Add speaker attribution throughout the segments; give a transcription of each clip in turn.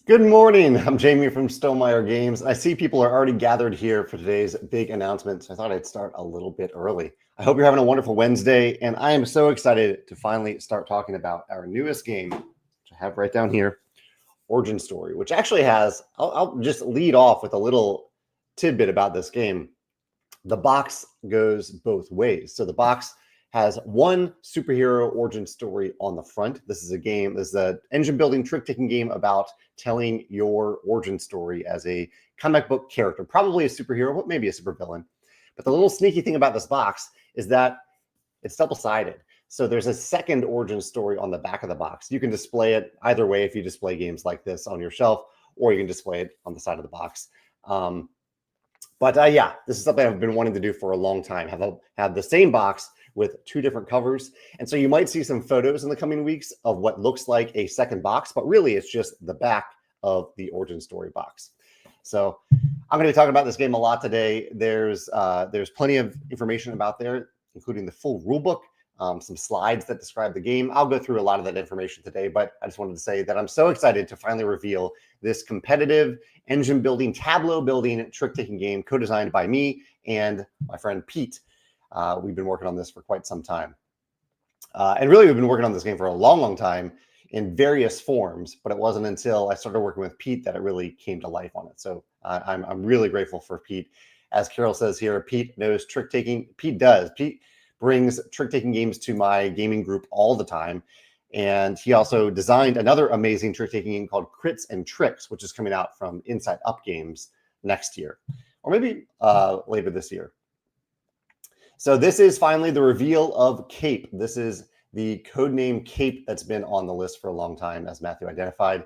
Speaker 1: Good morning. I'm Jamey from Stonemaier Games. I see people are already gathered here for today's big announcement, so I thought I'd start a little bit early. I hope you're having a wonderful Wednesday, and I am so excited to finally start talking about our newest game, which I have right down here, Origin Story, which actually has, I'll just lead off with a little tidbit about this game. The box goes both ways. So the box has one superhero origin story on the front. This is an engine building trick taking game about telling your origin story as a comic book character, probably a superhero, but maybe a supervillain. But the little sneaky thing about this box is that it's double-sided. So there's a second origin story on the back of the box. You can display it either way if you display games like this on your shelf, or you can display it on the side of the box. But yeah, this is something I've been wanting to do for a long time. Have the same box with two different covers. And so you might see some photos in the coming weeks of what looks like a second box, but really it's just the back of the origin story box. So I'm going to be talking about this game a lot today. There's plenty of information about there, including the full rule book, some slides that describe the game. I'll go through a lot of that information today, but I just wanted to say that I'm so excited to finally reveal this competitive engine building, tableau building, trick-taking game co-designed by me and my friend Pete. We've been working on this for quite some time. And really, we've been working on this game for a long, long time in various forms, but it wasn't until I started working with Pete that it really came to life on it. So I'm really grateful for Pete. As Carol says here, Pete knows trick-taking. Pete does. Pete brings trick-taking games to my gaming group all the time. And he also designed another amazing trick-taking game called Crits and Tricks, which is coming out from Inside Up Games next year, or maybe later this year. So this is finally the reveal of Cape. This is the codename Cape that's been on the list for a long time, as Matthew identified.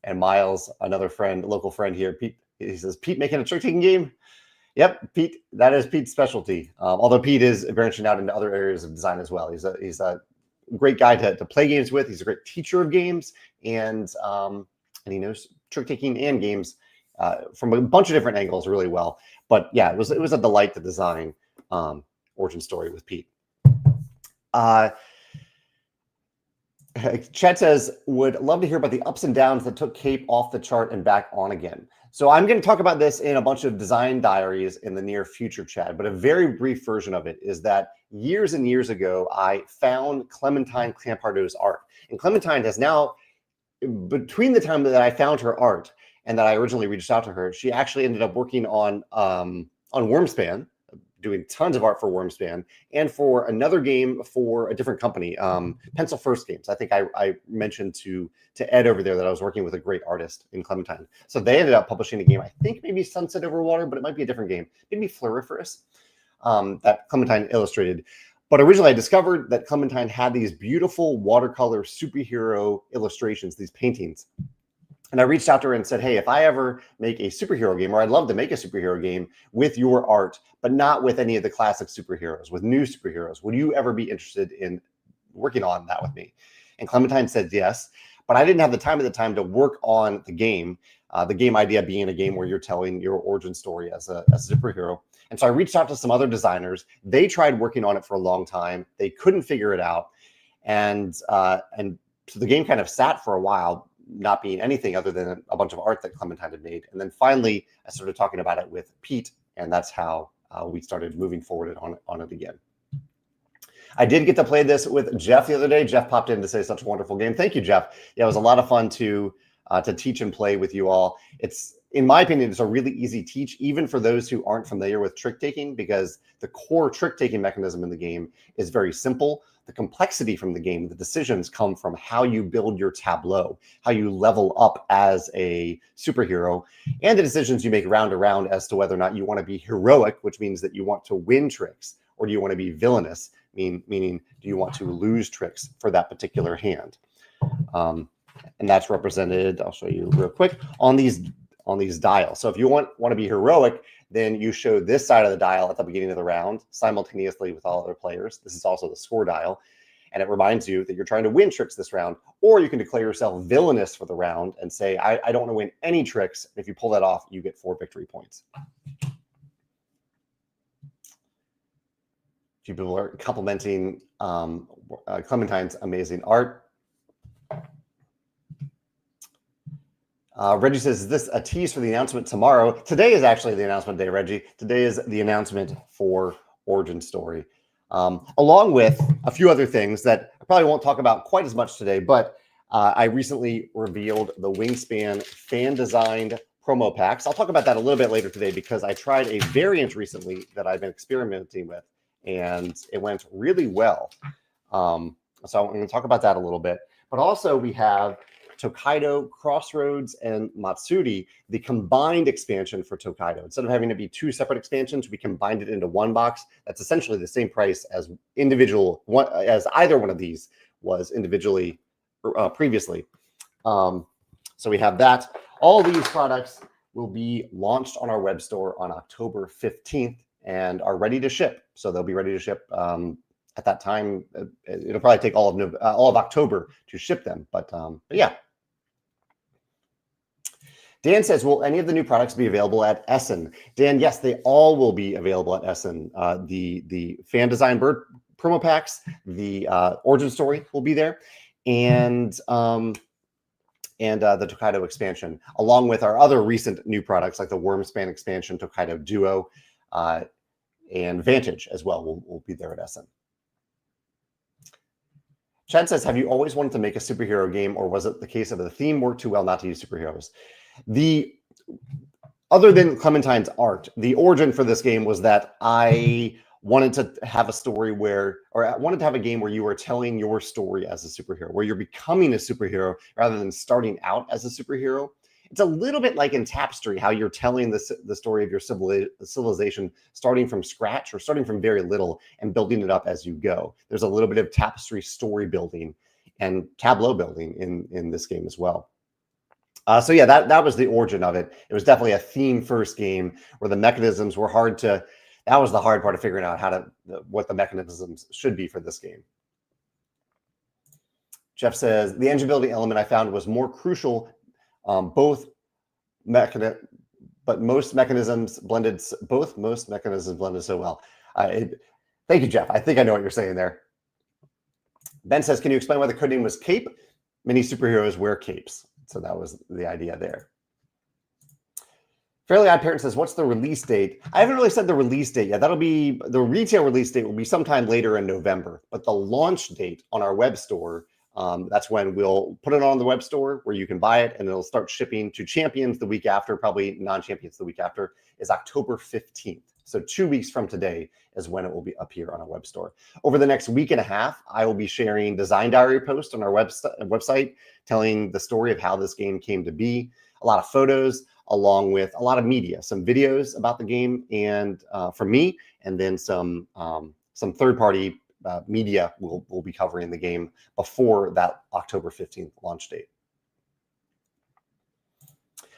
Speaker 1: And Miles, another friend, local friend here, Pete, he says, Pete making a trick-taking game? Yep, Pete, that is Pete's specialty. Although Pete is branching out into other areas of design as well. He's a great guy to play games with. He's a great teacher of games, and he knows trick-taking and games from a bunch of different angles really well. But yeah, it was a delight to design Origin Story with Pete. Chet says, would love to hear about the ups and downs that took Cape off the chart and back on again. So I'm going to talk about this in a bunch of design diaries in the near future, Chad, but a very brief version of it is that years and years ago, I found Clementine Clampardo's art. And Clementine has now, between the time that I found her art and that I originally reached out to her, she actually ended up working on Wormspan, doing tons of art for Wormspan, and for another game for a different company, Pencil First Games. I think I mentioned to Ed over there that I was working with a great artist in Clementine. So they ended up publishing a game, I think maybe Sunset Over Water, but it might be a different game, maybe Floriferous, that Clementine illustrated. But originally I discovered that Clementine had these beautiful watercolor superhero illustrations, these paintings. And I reached out to her and said, hey, if I ever make a superhero game, or I'd love to make a superhero game with your art, but not with any of the classic superheroes, with new superheroes, would you ever be interested in working on that with me? And Clementine said yes, but I didn't have the time at the time to work on the game idea being a game where you're telling your origin story as a superhero. And so I reached out to some other designers. They tried working on it for a long time. They couldn't figure it out. And so the game kind of sat for a while, not being anything other than a bunch of art that Clementine had made. And then finally, I started talking about it with Pete, and that's how we started moving forward on it again. I did get to play this with Jeff the other day. Jeff popped in to say such a wonderful game. Thank you, Jeff. Yeah, it was a lot of fun to teach and play with you all. It's, in my opinion, it's a really easy teach, even for those who aren't familiar with trick-taking, because the core trick-taking mechanism in the game is very simple. The complexity from the game, the decisions come from how you build your tableau, how you level up as a superhero, and the decisions you make round to round as to whether or not you want to be heroic, which means that you want to win tricks, or do you want to be villainous, meaning do you want to lose tricks for that particular hand? And that's represented, I'll show you real quick, on these dials. So if you want to be heroic, then you show this side of the dial at the beginning of the round simultaneously with all other players. This is also the score dial. And it reminds you that you're trying to win tricks this round, or you can declare yourself villainous for the round and say, I don't want to win any tricks. If you pull that off, you get 4 victory points. A few people are complimenting Clementine's amazing art. Reggie says, is this a tease for the announcement tomorrow? Today is actually the announcement day, Reggie. Today is the announcement for Origin Story, along with a few other things that I probably won't talk about quite as much today, but I recently revealed the Wingspan fan-designed promo packs. I'll talk about that a little bit later today because I tried a variant recently that I've been experimenting with, and it went really well. So I'm going to talk about that a little bit. But also we have Tokaido, Crossroads, and Matsuri, the combined expansion for Tokaido. Instead of having to be two separate expansions, we combined it into one box. That's essentially the same price as as either one of these was individually previously. So we have that. All these products will be launched on our web store on October 15th and are ready to ship. So they'll be ready to ship at that time. It'll probably take all of October to ship them. But yeah. Dan says, will any of the new products be available at Essen? Dan, yes, they all will be available at Essen. The fan design bird promo packs, the Origin Story will be there, and the Tokaido expansion, along with our other recent new products like the Wingspan expansion, Tokaido Duo, and Vantage as well will be there at Essen. Chad says, have you always wanted to make a superhero game, or was it the case of the theme worked too well not to use superheroes? Other than Clementine's art, the origin for this game was that I wanted to have a story I wanted to have a game where you were telling your story as a superhero, where you're becoming a superhero rather than starting out as a superhero. It's a little bit like in Tapestry, how you're telling the story of your civilization starting from scratch or starting from very little and building it up as you go. There's a little bit of Tapestry story building and tableau building in this game as well. So yeah, that was the origin of it. It was definitely a theme first game where the mechanisms were that was the hard part of figuring out what the mechanisms should be for this game. Jeff says, the engine building element I found was more crucial, but most mechanisms blended so well. Thank you, Jeff. I think I know what you're saying there. Ben says, can you explain why the codename was Cape? Many superheroes wear capes. So that was the idea there. Fairly Odd Parent says, what's the release date? I haven't really said the release date yet. That'll be the retail release date will be sometime later in November. But the launch date on our web store, that's when we'll put it on the web store where you can buy it, and it'll start shipping to champions the week after, probably non-champions the week after, is October 15th. So 2 weeks from today is when it will be up here on our web store. Over the next week and a half, I will be sharing design diary posts on our website, telling the story of how this game came to be, a lot of photos, along with a lot of media, some videos about the game and from me, and then some third-party media will be covering the game before that October 15th launch date.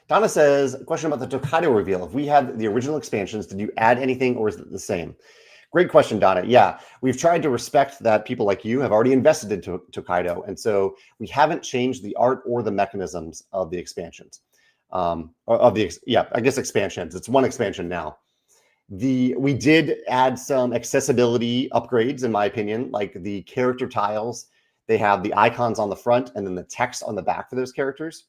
Speaker 1: Donna says, a question about the Tokaido reveal. If we had the original expansions, did you add anything or is it the same? Great question, Donna. Yeah, we've tried to respect that people like you have already invested into Tokaido. And so we haven't changed the art or the mechanisms of the expansions. Expansions. It's one expansion now. We did add some accessibility upgrades, in my opinion, like the character tiles. They have the icons on the front and then the text on the back for those characters.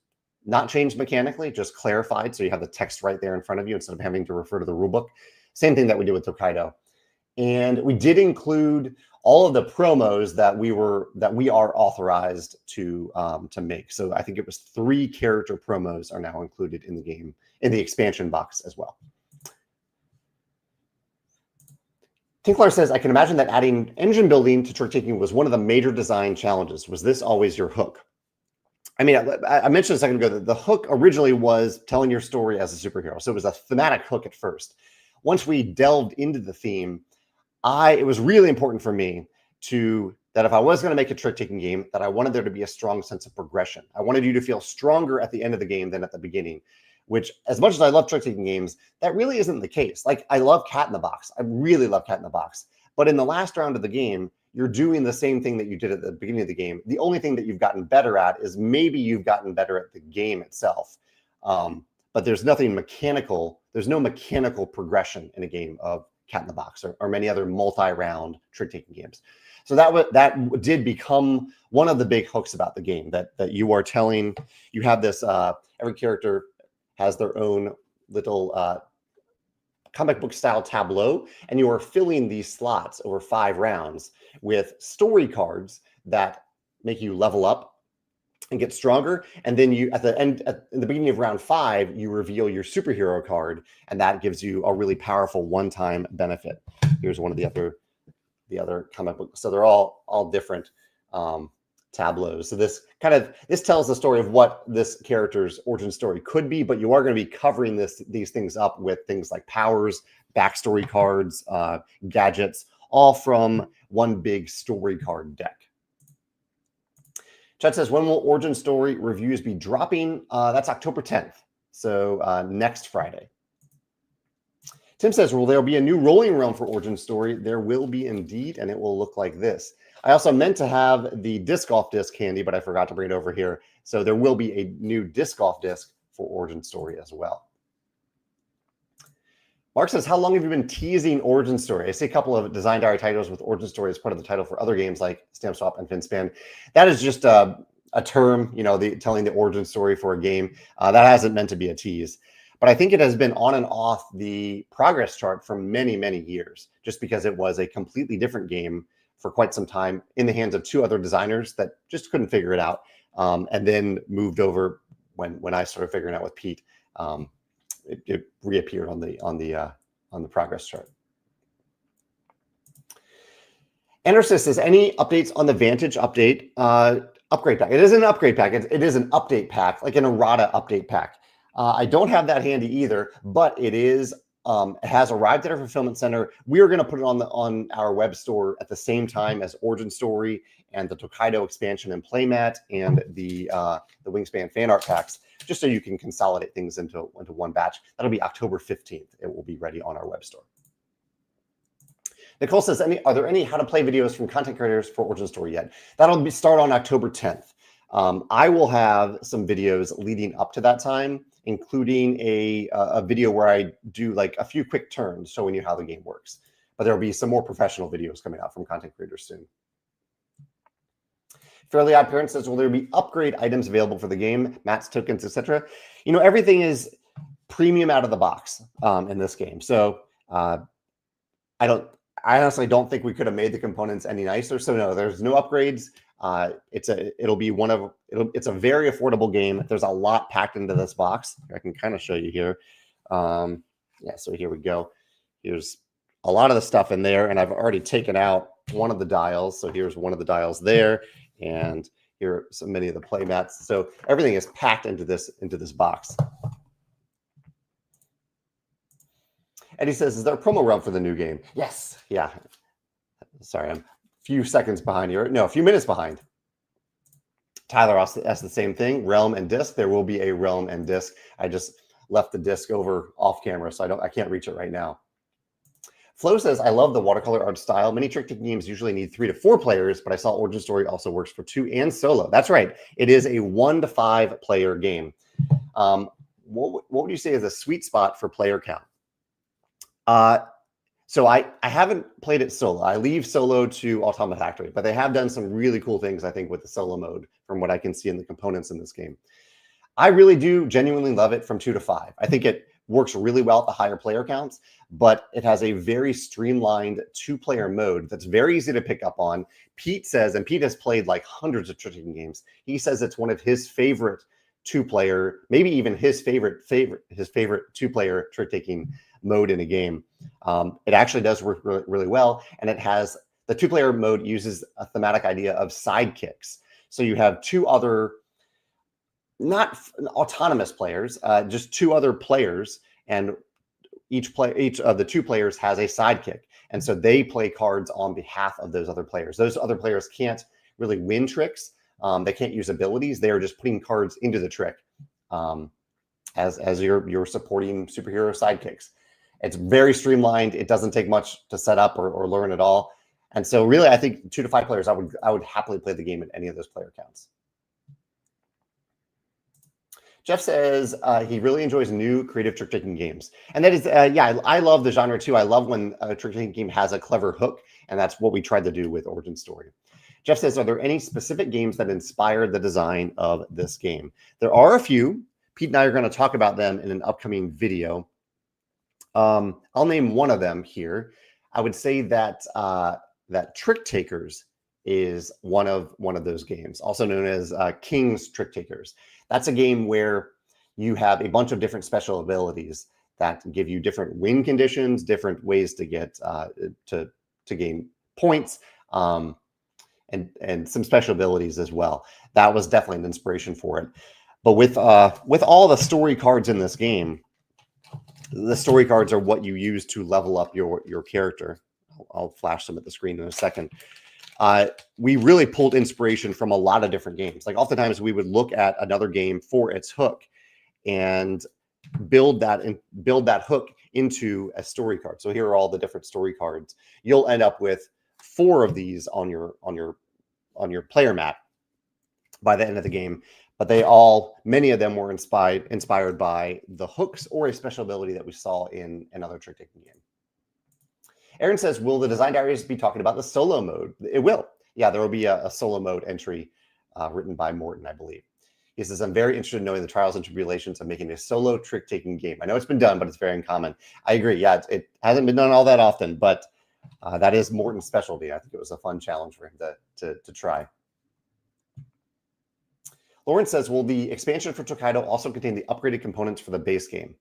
Speaker 1: Not changed mechanically, just clarified. So you have the text right there in front of you instead of having to refer to the rulebook. Same thing that we did with Tokaido. And we did include all of the promos that we are authorized to make. So I think it was 3 character promos are now included in the game, in the expansion box as well. Tinkler says, I can imagine that adding engine building to trick taking was one of the major design challenges. Was this always your hook? I mean, I mentioned a second ago that the hook originally was telling your story as a superhero. So it was a thematic hook at first. Once we delved into the theme, it was really important for me that if I was going to make a trick-taking game, that I wanted there to be a strong sense of progression. I wanted you to feel stronger at the end of the game than at the beginning, which, as much as I love trick-taking games, that really isn't the case. Like, I love Cat in the Box. I really love Cat in the Box. But in the last round of the game, you're doing the same thing that you did at the beginning of the game. The only thing that you've gotten better at is maybe you've gotten better at the game itself. But there's nothing mechanical. There's no mechanical progression in a game of Cat in the Box or many other multi-round trick-taking games. So that did become one of the big hooks about the game, that you are telling, you have this Every character has their own little comic book style tableau, and you are filling these slots over 5 rounds with story cards that make you level up and get stronger. And then you, at the beginning of round 5, you reveal your superhero card, and that gives you a really powerful one-time benefit. Here's one of the other comic books. So they're all different tableaus. So this tells the story of what this character's origin story could be, but you are going to be covering these things up with things like powers, backstory cards, gadgets, all from one big story card deck. Chet says, when will origin story reviews be dropping? That's October 10th, so next Friday. Tim says, will there be a new rolling realm for origin story? There will be indeed, and it will look like this. I also meant to have the disc golf disc handy, but I forgot to bring it over here. So there will be a new disc golf disc for origin story as well. Mark says, how long have you been teasing origin story? I see a couple of design diary titles with origin story as part of the title for other games like Stamp Swap and Wingspan. That is just a term, telling the origin story for a game. That hasn't meant to be a tease. But I think it has been on and off the progress chart for many, many years, just because it was a completely different game for quite some time in the hands of 2 other designers that just couldn't figure it out, and then moved over when I started figuring it out with Pete. It reappeared on the progress chart. Anderson says, any updates on the Vantage update upgrade pack? It is an upgrade pack. It is an update pack, like an errata update pack. I don't have that handy either, but it is. It has arrived at our fulfillment center. We are going to put it on our web store at the same time as Origin Story and the Tokaido expansion and playmat and the Wingspan fan art packs, just so you can consolidate things into one batch. That'll be October 15th. It will be ready on our web store. Nicole says, are there any how to play videos from content creators for Origin Story yet? That'll start on October 10th. I will have some videos leading up to that time, including a video where I do like a few quick turns showing you how the game works. But there will be some more professional videos coming out from content creators soon. Fairly Odd Parent says, will there be upgrade items available for the game, mats, tokens, etc.? Everything is premium out of the box in this game. So I honestly don't think we could have made the components any nicer. So no, there's no upgrades. It's a very affordable game. There's a lot packed into this box. I can kind of show you here. Yeah, so here we go. Here's a lot of the stuff in there, and I've already taken out one of the dials. So here's one of the dials there, and here are so many of the play mats. So everything is packed into this box. And he says, is there a promo realm for the new game? Yes. Yeah. Sorry, I'm a few seconds behind here. No, a few minutes behind. Tyler asked the same thing, realm and disc. There will be a realm and disc. I just left the disc over off camera, so I can't reach it right now. Flo says, I love the watercolor art style. Many trick-taking games usually need 3 to 4 players, but I saw Origin Story also works for 2 and solo. That's right. It is a 1 to 5 player game. What would you say is a sweet spot for player count? So I haven't played it solo. I leave solo to Automata Factory, but they have done some really cool things, I think, with the solo mode from what I can see in the components in this game. I really do genuinely love it from 2 to 5. I think it works really well at the higher player counts, but it has a very streamlined 2-player mode that's very easy to pick up on. Pete says, and Pete has played like hundreds of trick-taking games. He says it's one of his favorite 2-player, maybe even his favorite 2-player trick-taking mode in a game. It actually does work really well, and it has the 2-player mode uses a thematic idea of sidekicks. So you have 2 other, not autonomous players, just 2 other players, and each of the 2 players has a sidekick, and so they play cards on behalf of those other players. Those other players can't really win tricks. They can't use abilities. They are just putting cards into the trick as your supporting superhero sidekicks. It's very streamlined. It doesn't take much to set up or learn at all. And so really, I think 2 to 5 players, I would happily play the game at any of those player counts. Jeff says he really enjoys new creative trick-taking games. And that is, yeah, I love the genre too. I love when a trick-taking game has a clever hook, and that's what we tried to do with Origin Story. Jeff says, are there any specific games that inspired the design of this game? There are a few. Pete and I are going to talk about them in an upcoming video. I'll name one of them here. I would say that that Trick Takers is one of those games, also known as King's Trick Takers. That's a game where you have a bunch of different special abilities that give you different win conditions, different ways to get to gain points, and some special abilities as well. That was definitely an inspiration for it. But with all the story cards in this game, the story cards are what you use to level up your character. I'll flash them at the screen in a second. We really pulled inspiration from a lot of different games. Like oftentimes we would look at another game for its hook and build that hook into a story card. So here are all the different story cards. You'll end up with 4 of these on your player map by the end of the game. But many of them were inspired by the hooks or a special ability that we saw in another trick taking game. Aaron says, will the design diaries be talking about the solo mode? It will. Yeah, there will be a solo mode entry written by Morton, I believe. He says, I'm very interested in knowing the trials and tribulations of making a solo trick-taking game. I know it's been done, but it's very uncommon. I agree. Yeah, it hasn't been done all that often, but that is Morton's specialty. I think it was a fun challenge for him to try. Lauren says, will the expansion for Tokaido also contain the upgraded components for the base game?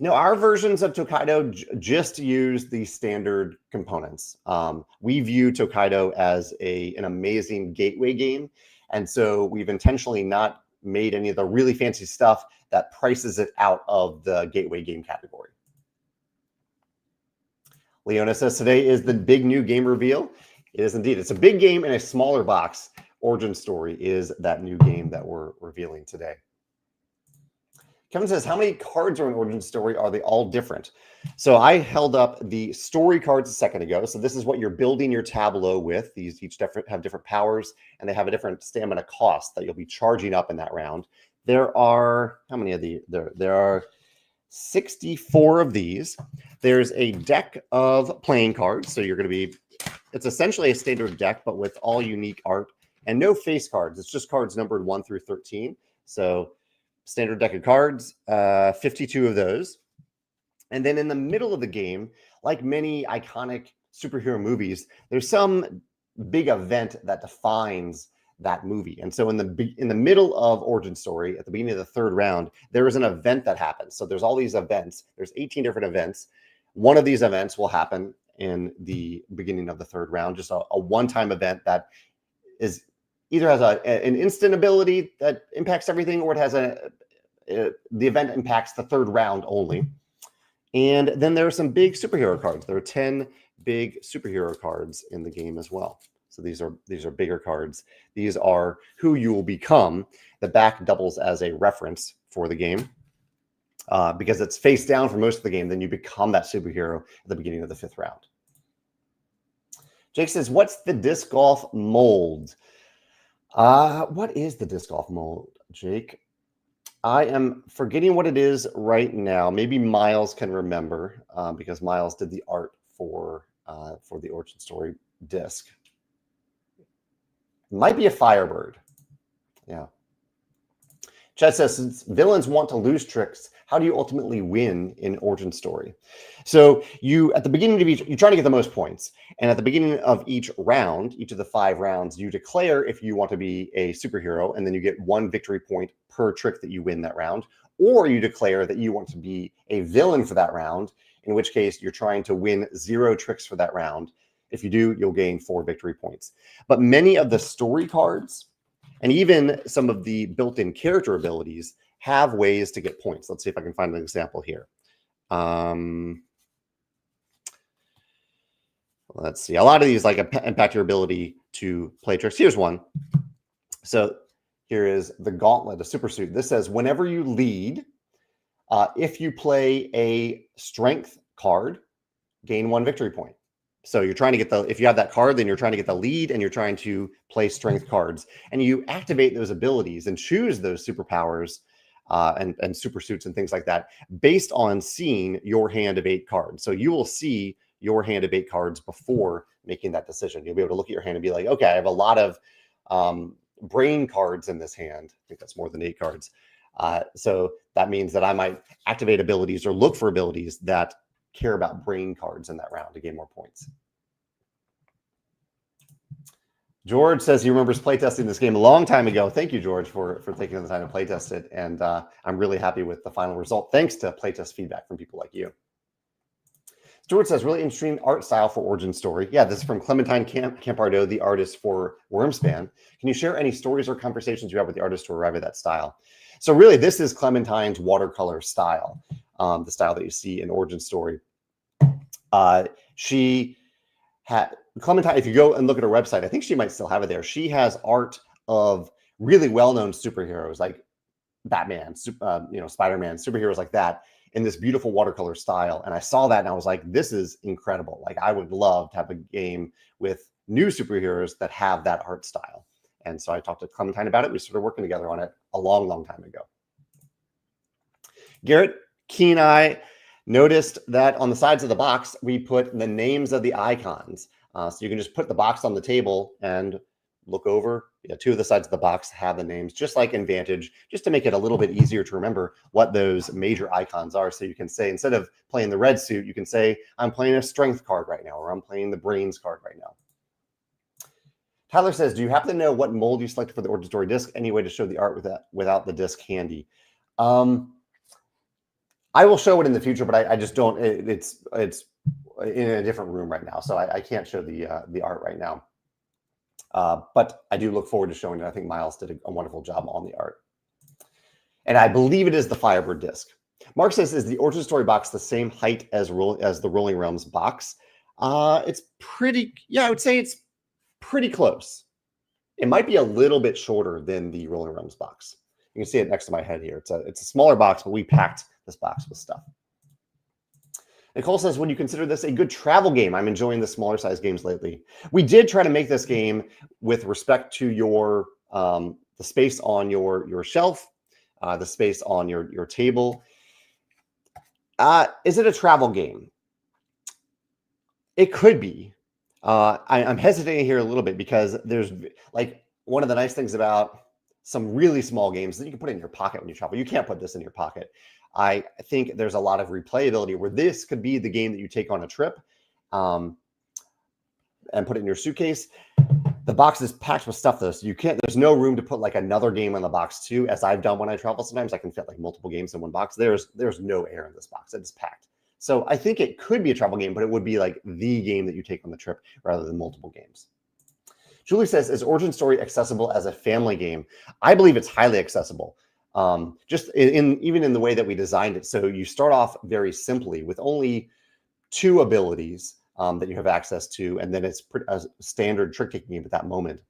Speaker 1: No, our versions of Tokaido just use the standard components. We view Tokaido as an amazing gateway game, and so we've intentionally not made any of the really fancy stuff that prices it out of the gateway game category. Leona says, today is the big new game reveal. It is indeed. It's a big game in a smaller box. Origin Story is that new game that we're revealing today. Kevin says, how many cards are in Origin Story? Are they all different? So I held up the story cards a second ago. So this is what you're building your tableau with. These each have different powers, and they have a different stamina cost that you'll be charging up in that round. There are, how many of these? There are 64 of these. There's a deck of playing cards. So you're going to be, it's essentially a standard deck, but with all unique art and no face cards. It's just cards numbered 1 through 13. So standard deck of cards, 52 of those. And then in the middle of the game, like many iconic superhero movies, there's some big event that defines that movie. And so in the middle of Origin Story, at the beginning of the third round, there is an event that happens. So there's all these events. There's 18 different events. One of these events will happen in the beginning of the third round, just a one-time event that is either has an instant ability that impacts everything, or it has the event impacts the third round only. And then there are some big superhero cards. There are 10 big superhero cards in the game as well. So these are bigger cards. These are who you will become. The back doubles as a reference for the game because it's face down for most of the game. Then you become that superhero at the beginning of the 5th round. Jake says, what's the disc golf mold? What is the disc golf mold, Jake? I am forgetting what it is right now. Maybe Miles can remember because Miles did the art for the Origin Story disc. It might be a Firebird. Yeah. Chad says, since villains want to lose tricks, how do you ultimately win in Origin Story? So you, at the beginning of each, you're trying to get the most points. And at the beginning of each round, each of the 5 rounds, you declare if you want to be a superhero, and then you get 1 victory point per trick that you win that round. Or you declare that you want to be a villain for that round, in which case you're trying to win 0 tricks for that round. If you do, you'll gain 4 victory points. But many of the story cards, and even some of the built-in character abilities, have ways to get points. Let's see if I can find an example here. Let's see. A lot of these like impact your ability to play tricks. Here's one. So here is the Gauntlet, a super suit. This says whenever you lead, if you play a strength card, gain 1 victory point. So you're trying to get if you have that card, then you're trying to get the lead and you're trying to play strength cards. And you activate those abilities and choose those superpowers and super suits and things like that based on seeing your hand of 8 cards. So you will see your hand of 8 cards before making that decision. You'll be able to look at your hand and be like, okay, I have a lot of brain cards in this hand. I think that's more than 8 cards. So that means that I might activate abilities or look for abilities that care about brain cards in that round to gain more points. George says he remembers playtesting this game a long time ago. Thank you, George, for taking the time to playtest it. And I'm really happy with the final result, thanks to playtest feedback from people like you. Stuart says, really interesting art style for Origin Story. Yeah, this is from Clementine Campardo, the artist for Wingspan. Can you share any stories or conversations you have with the artist to arrive at that style? So really, this is Clementine's watercolor style, the style that you see in Origin Story. She had Clementine, if you go and look at her website, I think she might still have it there. She has art of really well-known superheroes like Batman, Spider-Man, superheroes like that in this beautiful watercolor style. And I saw that and I was like, this is incredible. Like, I would love to have a game with new superheroes that have that art style. And so I talked to Clementine about it. We started working together on it a long, long time ago. Garrett, keen eye, noticed that on the sides of the box, we put the names of the icons. So you can just put the box on the table and look over. Two of the sides of the box have the names, just like in Vantage, just to make it a little bit easier to remember what those major icons are. So you can say, instead of playing the red suit, you can say, I'm playing a strength card right now, or I'm playing the brains card right now. Tyler says, do you happen to know what mold you selected for the Origin Story disc? Any way to show the art without the disc handy? I will show it in the future, but I just don't. It's in a different room right now, so I can't show the art right now. But I do look forward to showing it. I think Miles did a wonderful job on the art, and I believe it is the Firebird disc. Mark says, is the Origin Story box the same height as the Rolling Realms box? It's pretty. Yeah, I would say it's pretty close. It might be a little bit shorter than the Rolling Realms box. You can see it next to my head here. It's a smaller box, but we packed this box with stuff. Nicole says, would you consider this a good travel game? I'm enjoying the smaller size games lately. We did try to make this game with respect to your the space on your shelf, the space on your table. Is it a travel game? It could be. I'm hesitating here a little bit because there's like one of the nice things about some really small games that you can put in your pocket when you travel. You can't put this in your pocket. I think there's a lot of replayability where this could be the game that you take on a trip and put it in your suitcase. The box is packed with stuff though, so you can't. There's no room to put like another game in the box too. As I've done when I travel, sometimes I can fit like multiple games in one box. There's no air in this box. It's packed. So I think it could be a travel game, but it would be like the game that you take on the trip rather than multiple games. Julie says, is Origin Story accessible as a family game? I believe it's highly accessible. Just even in the way that we designed it. So you start off very simply with only 2 abilities that you have access to, and then it's a standard trick-taking game at that moment.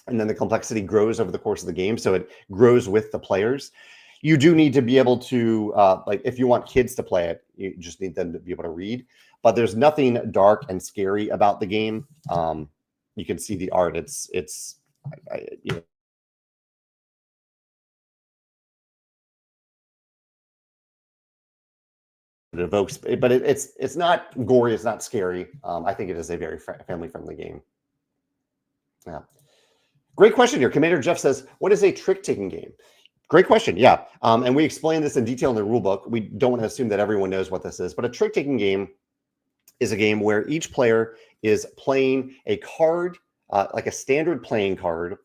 Speaker 1: And then the complexity grows over the course of the game, so it grows with the players. You do need to be able to, like if you want kids to play it, you just need them to be able to read. But there's nothing dark and scary about the game. You can see the art. It's you know, it evokes, but it's not gory. It's not scary. I think it is a very family-friendly game. Yeah. Great question here. Commander Jeff says, what is a trick-taking game? Great question. Yeah. And we explain this in detail in the rule book. We don't want to assume that everyone knows what this is, but a trick-taking game is a game where each player is playing a card, like a standard playing card,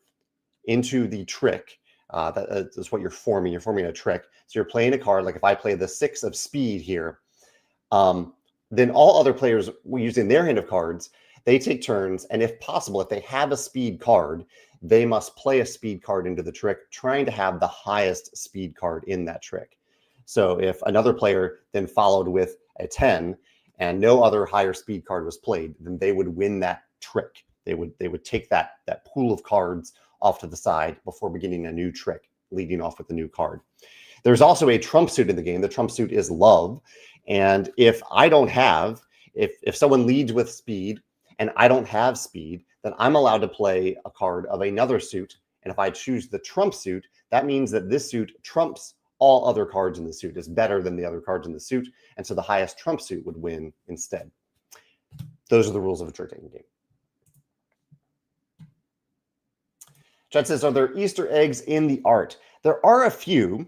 Speaker 1: into the trick. That's what you're forming. You're forming a trick. So you're playing a card. Like if I play the 6 of speed here, then all other players using their hand of cards, they take turns. And if possible, if they have a speed card, they must play a speed card into the trick, trying to have the highest speed card in that trick. So if another player then followed with a 10 and no other higher speed card was played, then they would win that trick. They would take that pool of cards off to the side before beginning a new trick, leading off with a new card. There's also a trump suit in the game. The trump suit is love. And if I don't have, if someone leads with speed and I don't have speed, then I'm allowed to play a card of another suit. And if I choose the trump suit, that means that this suit trumps all other cards in the suit, is better than the other cards in the suit. And so the highest trump suit would win instead. Those are the rules of a trick-taking game. Chad says, are there Easter eggs in the art? There are a few.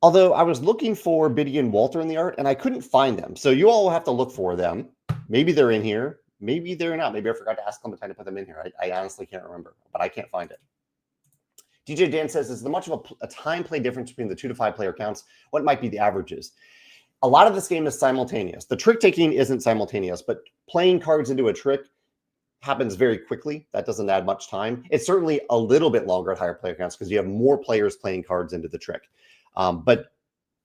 Speaker 1: Although I was looking for Biddy and Walter in the art, and I couldn't find them. So you all will have to look for them. Maybe they're in here. Maybe they're not. Maybe I forgot to ask Clementine to put them in here. I honestly can't remember, but I can't find it. DJ Dan says, is there much of a time play difference between the 2 to 5 player counts? What might be the averages? A lot of this game is simultaneous. The trick taking isn't simultaneous, but playing cards into a trick happens very quickly. That doesn't add much time. It's certainly a little bit longer at higher player counts because you have more players playing cards into the trick. But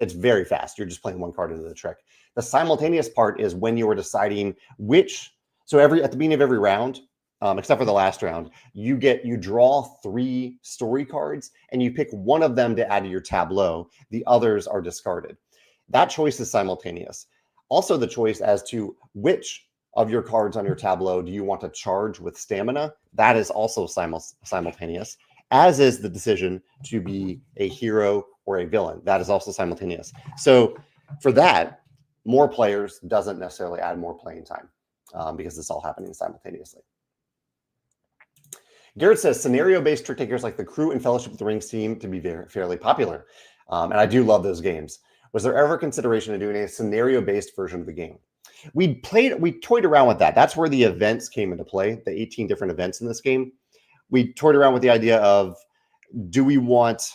Speaker 1: it's very fast. You're just playing one card into the trick. The simultaneous part is when you are deciding which. So at the beginning of every round, except for the last round, you draw 3 story cards and you pick one of them to add to your tableau. The others are discarded. That choice is simultaneous. Also, the choice as to which of your cards on your tableau do you want to charge with stamina, that is also simultaneous, as is the decision to be a hero or a villain. That is also simultaneous. So for that, more players doesn't necessarily add more playing time because it's all happening simultaneously. Garrett says, scenario-based trick takers like the Crew and Fellowship of the Ring seem to be fairly popular. And I do love those games. Was there ever consideration of doing a scenario-based version of the game? We toyed around with that. That's where the events came into play, the 18 different events in this game. We toyed around with the idea of, do we want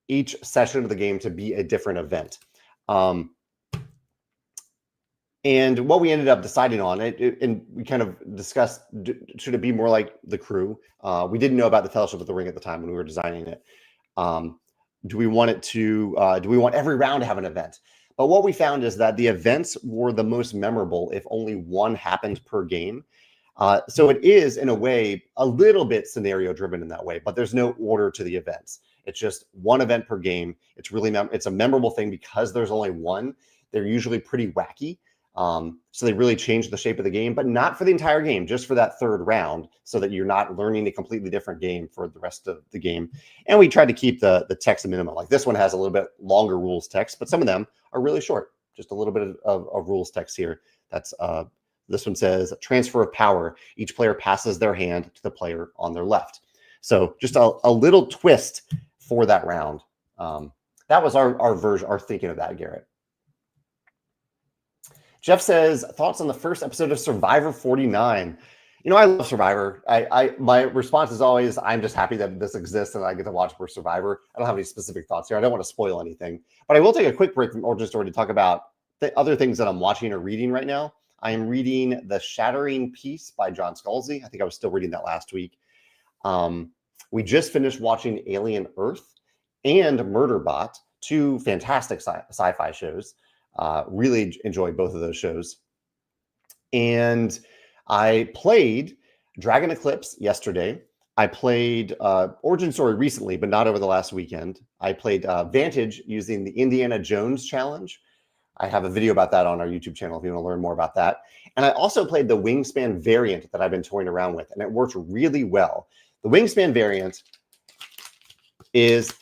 Speaker 1: each session of the game to be a different event? And what we ended up deciding on, and we kind of discussed, should it be more like the Crew? We didn't know about the Fellowship of the Ring at the time when we were designing it. Do we want every round to have an event? But what we found is that the events were the most memorable if only one happened per game. So it is, in a way, a little bit scenario driven in that way, but there's no order to the events. It's just one event per game. It's really it's a memorable thing because there's only one. They're usually pretty wacky. So they really change the shape of the game, but not for the entire game, just for that third round, so that you're not learning a completely different game for the rest of the game. And we tried to keep the text minimum. Like this one has a little bit longer rules text, but some of them are really short. Just a little bit of rules text here. That's this one says, transfer of power. Each player passes their hand to the player on their left. So just a little twist for that round. That was our version, our thinking of that, Garrett. Jeff says, thoughts on the first episode of Survivor 49? You know, I love Survivor. My response is always, I'm just happy that this exists and I get to watch more Survivor. I don't have any specific thoughts here. I don't want to spoil anything. But I will take a quick break from Origin Story to talk about the other things that I'm watching or reading right now. I am reading The Shattering Peace by John Scalzi. I think I was still reading that last week. We just finished watching Alien Earth and Murderbot, 2 fantastic sci-fi shows. Really enjoyed both of those shows. And I played Dragon Eclipse yesterday. I played Origin Story recently, but not over the last weekend. I played Vantage using the Indiana Jones challenge. I have a video about that on our YouTube channel if you want to learn more about that. And I also played the Wingspan variant that I've been toying around with, and it worked really well. The Wingspan variant is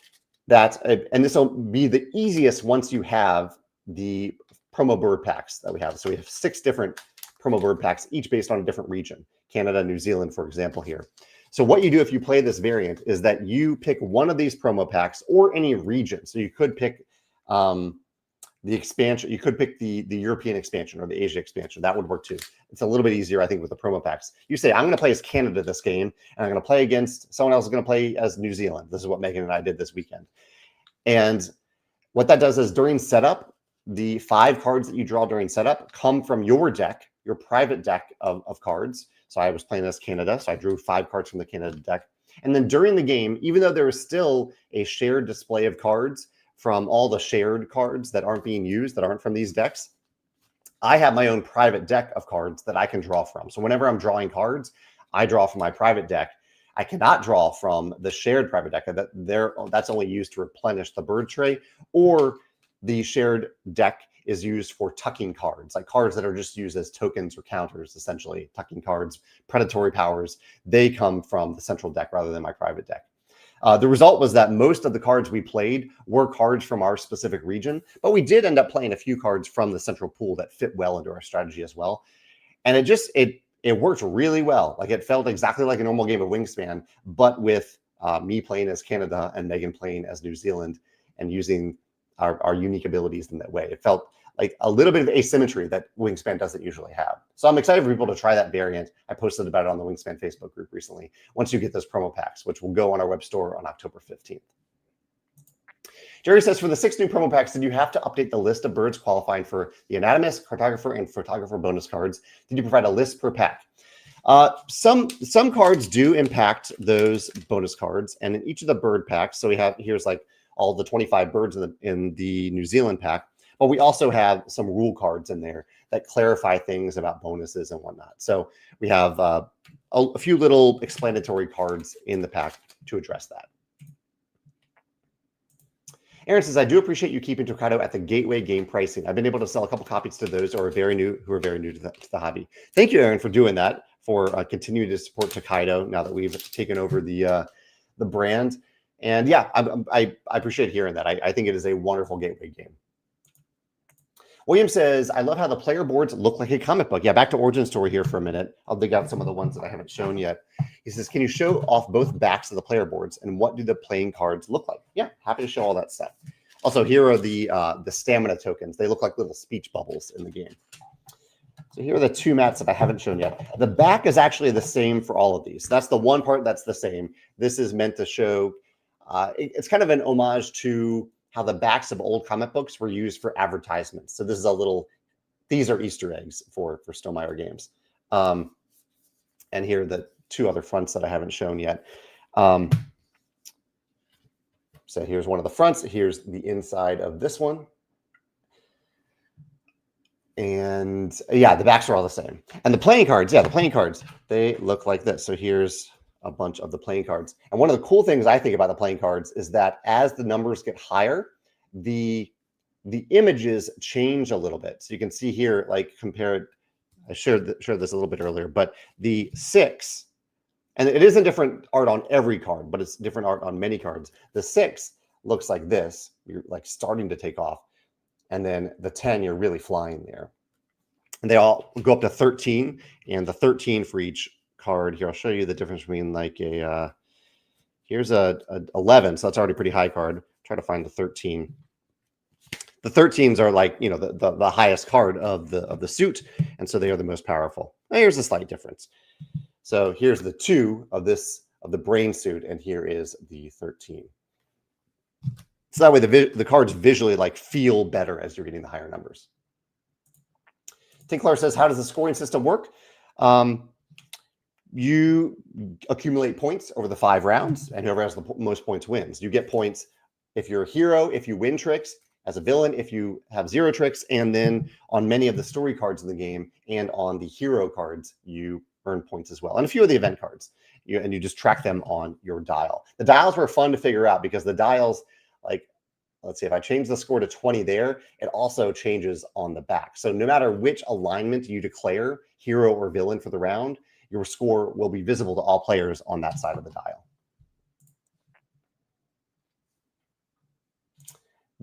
Speaker 1: that, and this will be the easiest once you have the promo bird packs that we have. So we have 6 different promo bird packs, each based on a different region, Canada, New Zealand, for example, here. So what you do if you play this variant is that you pick one of these promo packs or any region. So you could pick the expansion. You could pick the European expansion or the Asia expansion. That would work too. It's a little bit easier, I think, with the promo packs. You say, I'm going to play as Canada this game, and I'm going to play against someone else is going to play as New Zealand. This is what Megan and I did this weekend. And what that does is during setup, the 5 cards that you draw during setup come from your deck, your private deck of cards. So I was playing as Canada, so I drew 5 cards from the Canada deck. And then during the game, even though there is still a shared display of cards from all the shared cards that aren't being used, that aren't from these decks, I have my own private deck of cards that I can draw from. So whenever I'm drawing cards, I draw from my private deck. I cannot draw from the shared private deck. That's only used to replenish the bird tray, or the shared deck is used for tucking cards, like cards that are just used as tokens or counters, essentially. Tucking cards, predatory powers, they come from the central deck rather than my private deck. The result was that most of the cards we played were cards from our specific region, but we did end up playing a few cards from the central pool that fit well into our strategy as well. And it worked really well. Like, it felt exactly like a normal game of Wingspan, but with me playing as Canada and Megan playing as New Zealand, and using our unique abilities in that way. It felt like a little bit of asymmetry that Wingspan doesn't usually have. So I'm excited for people to try that variant. I posted about it on the Wingspan Facebook group recently. Once you get those promo packs, which will go on our web store on October 15th. Jerry says, for the 6 new promo packs, did you have to update the list of birds qualifying for the anatomist, cartographer, and photographer bonus cards? Did you provide a list per pack? Some cards do impact those bonus cards, and in each of the bird packs, so here's like all the 25 birds in the New Zealand pack, but we also have some rule cards in there that clarify things about bonuses and whatnot. So we have a few little explanatory cards in the pack to address that. Aaron says, I do appreciate you keeping Tokaido at the gateway game pricing. I've been able to sell a couple copies to those who are very new to the hobby. Thank you, Aaron, for doing that, for continuing to support Tokaido now that we've taken over the brand. And yeah, I appreciate hearing that. I think it is a wonderful gateway game. William says, I love how the player boards look like a comic book. Yeah, back to Origin Story here for a minute. I'll dig out some of the ones that I haven't shown yet. He says, can you show off both backs of the player boards and what do the playing cards look like? Yeah, happy to show all that stuff. Also, here are the stamina tokens. They look like little speech bubbles in the game. So here are the 2 mats that I haven't shown yet. The back is actually the same for all of these. That's the one part that's the same. This is meant to show, it's kind of an homage to how the backs of old comic books were used for advertisements. So this is these are Easter eggs for Stonemaier Games. And here are the 2 other fronts that I haven't shown yet. So here's one of the fronts. Here's the inside of this one. And yeah, the backs are all the same. And the playing cards, they look like this. So here's a bunch of the playing cards. And one of the cool things I think about the playing cards is that as the numbers get higher, the images change a little bit. So you can see here, like compared, I shared this a little bit earlier, but the 6, and it isn't different art on every card, but it's different art on many cards. The 6 looks like this. You're like starting to take off. And then the 10, you're really flying there. And they all go up to 13, and the 13 for each card here. I'll show you the difference between like here's a 11, so that's already a pretty high card. Try to find the 13. The 13s are like, you know, the highest card of the suit, and so they are the most powerful. Now, here's a slight difference. So here's the 2 of the brain suit, and here is the 13. So that way the cards visually like feel better as you're getting the higher numbers. Tinkler says, how does the scoring system work? You accumulate points over the 5 rounds, and whoever has the most points wins. You get points if you're a hero, if you win tricks, as a villain, if you have 0 tricks, and then on many of the story cards in the game and on the hero cards, you earn points as well. And a few of the event cards, and you just track them on your dial. The dials were fun to figure out because the dials, like, let's see, if I change the score to 20 there, it also changes on the back. So no matter which alignment you declare, hero or villain for the round, your score will be visible to all players on that side of the dial.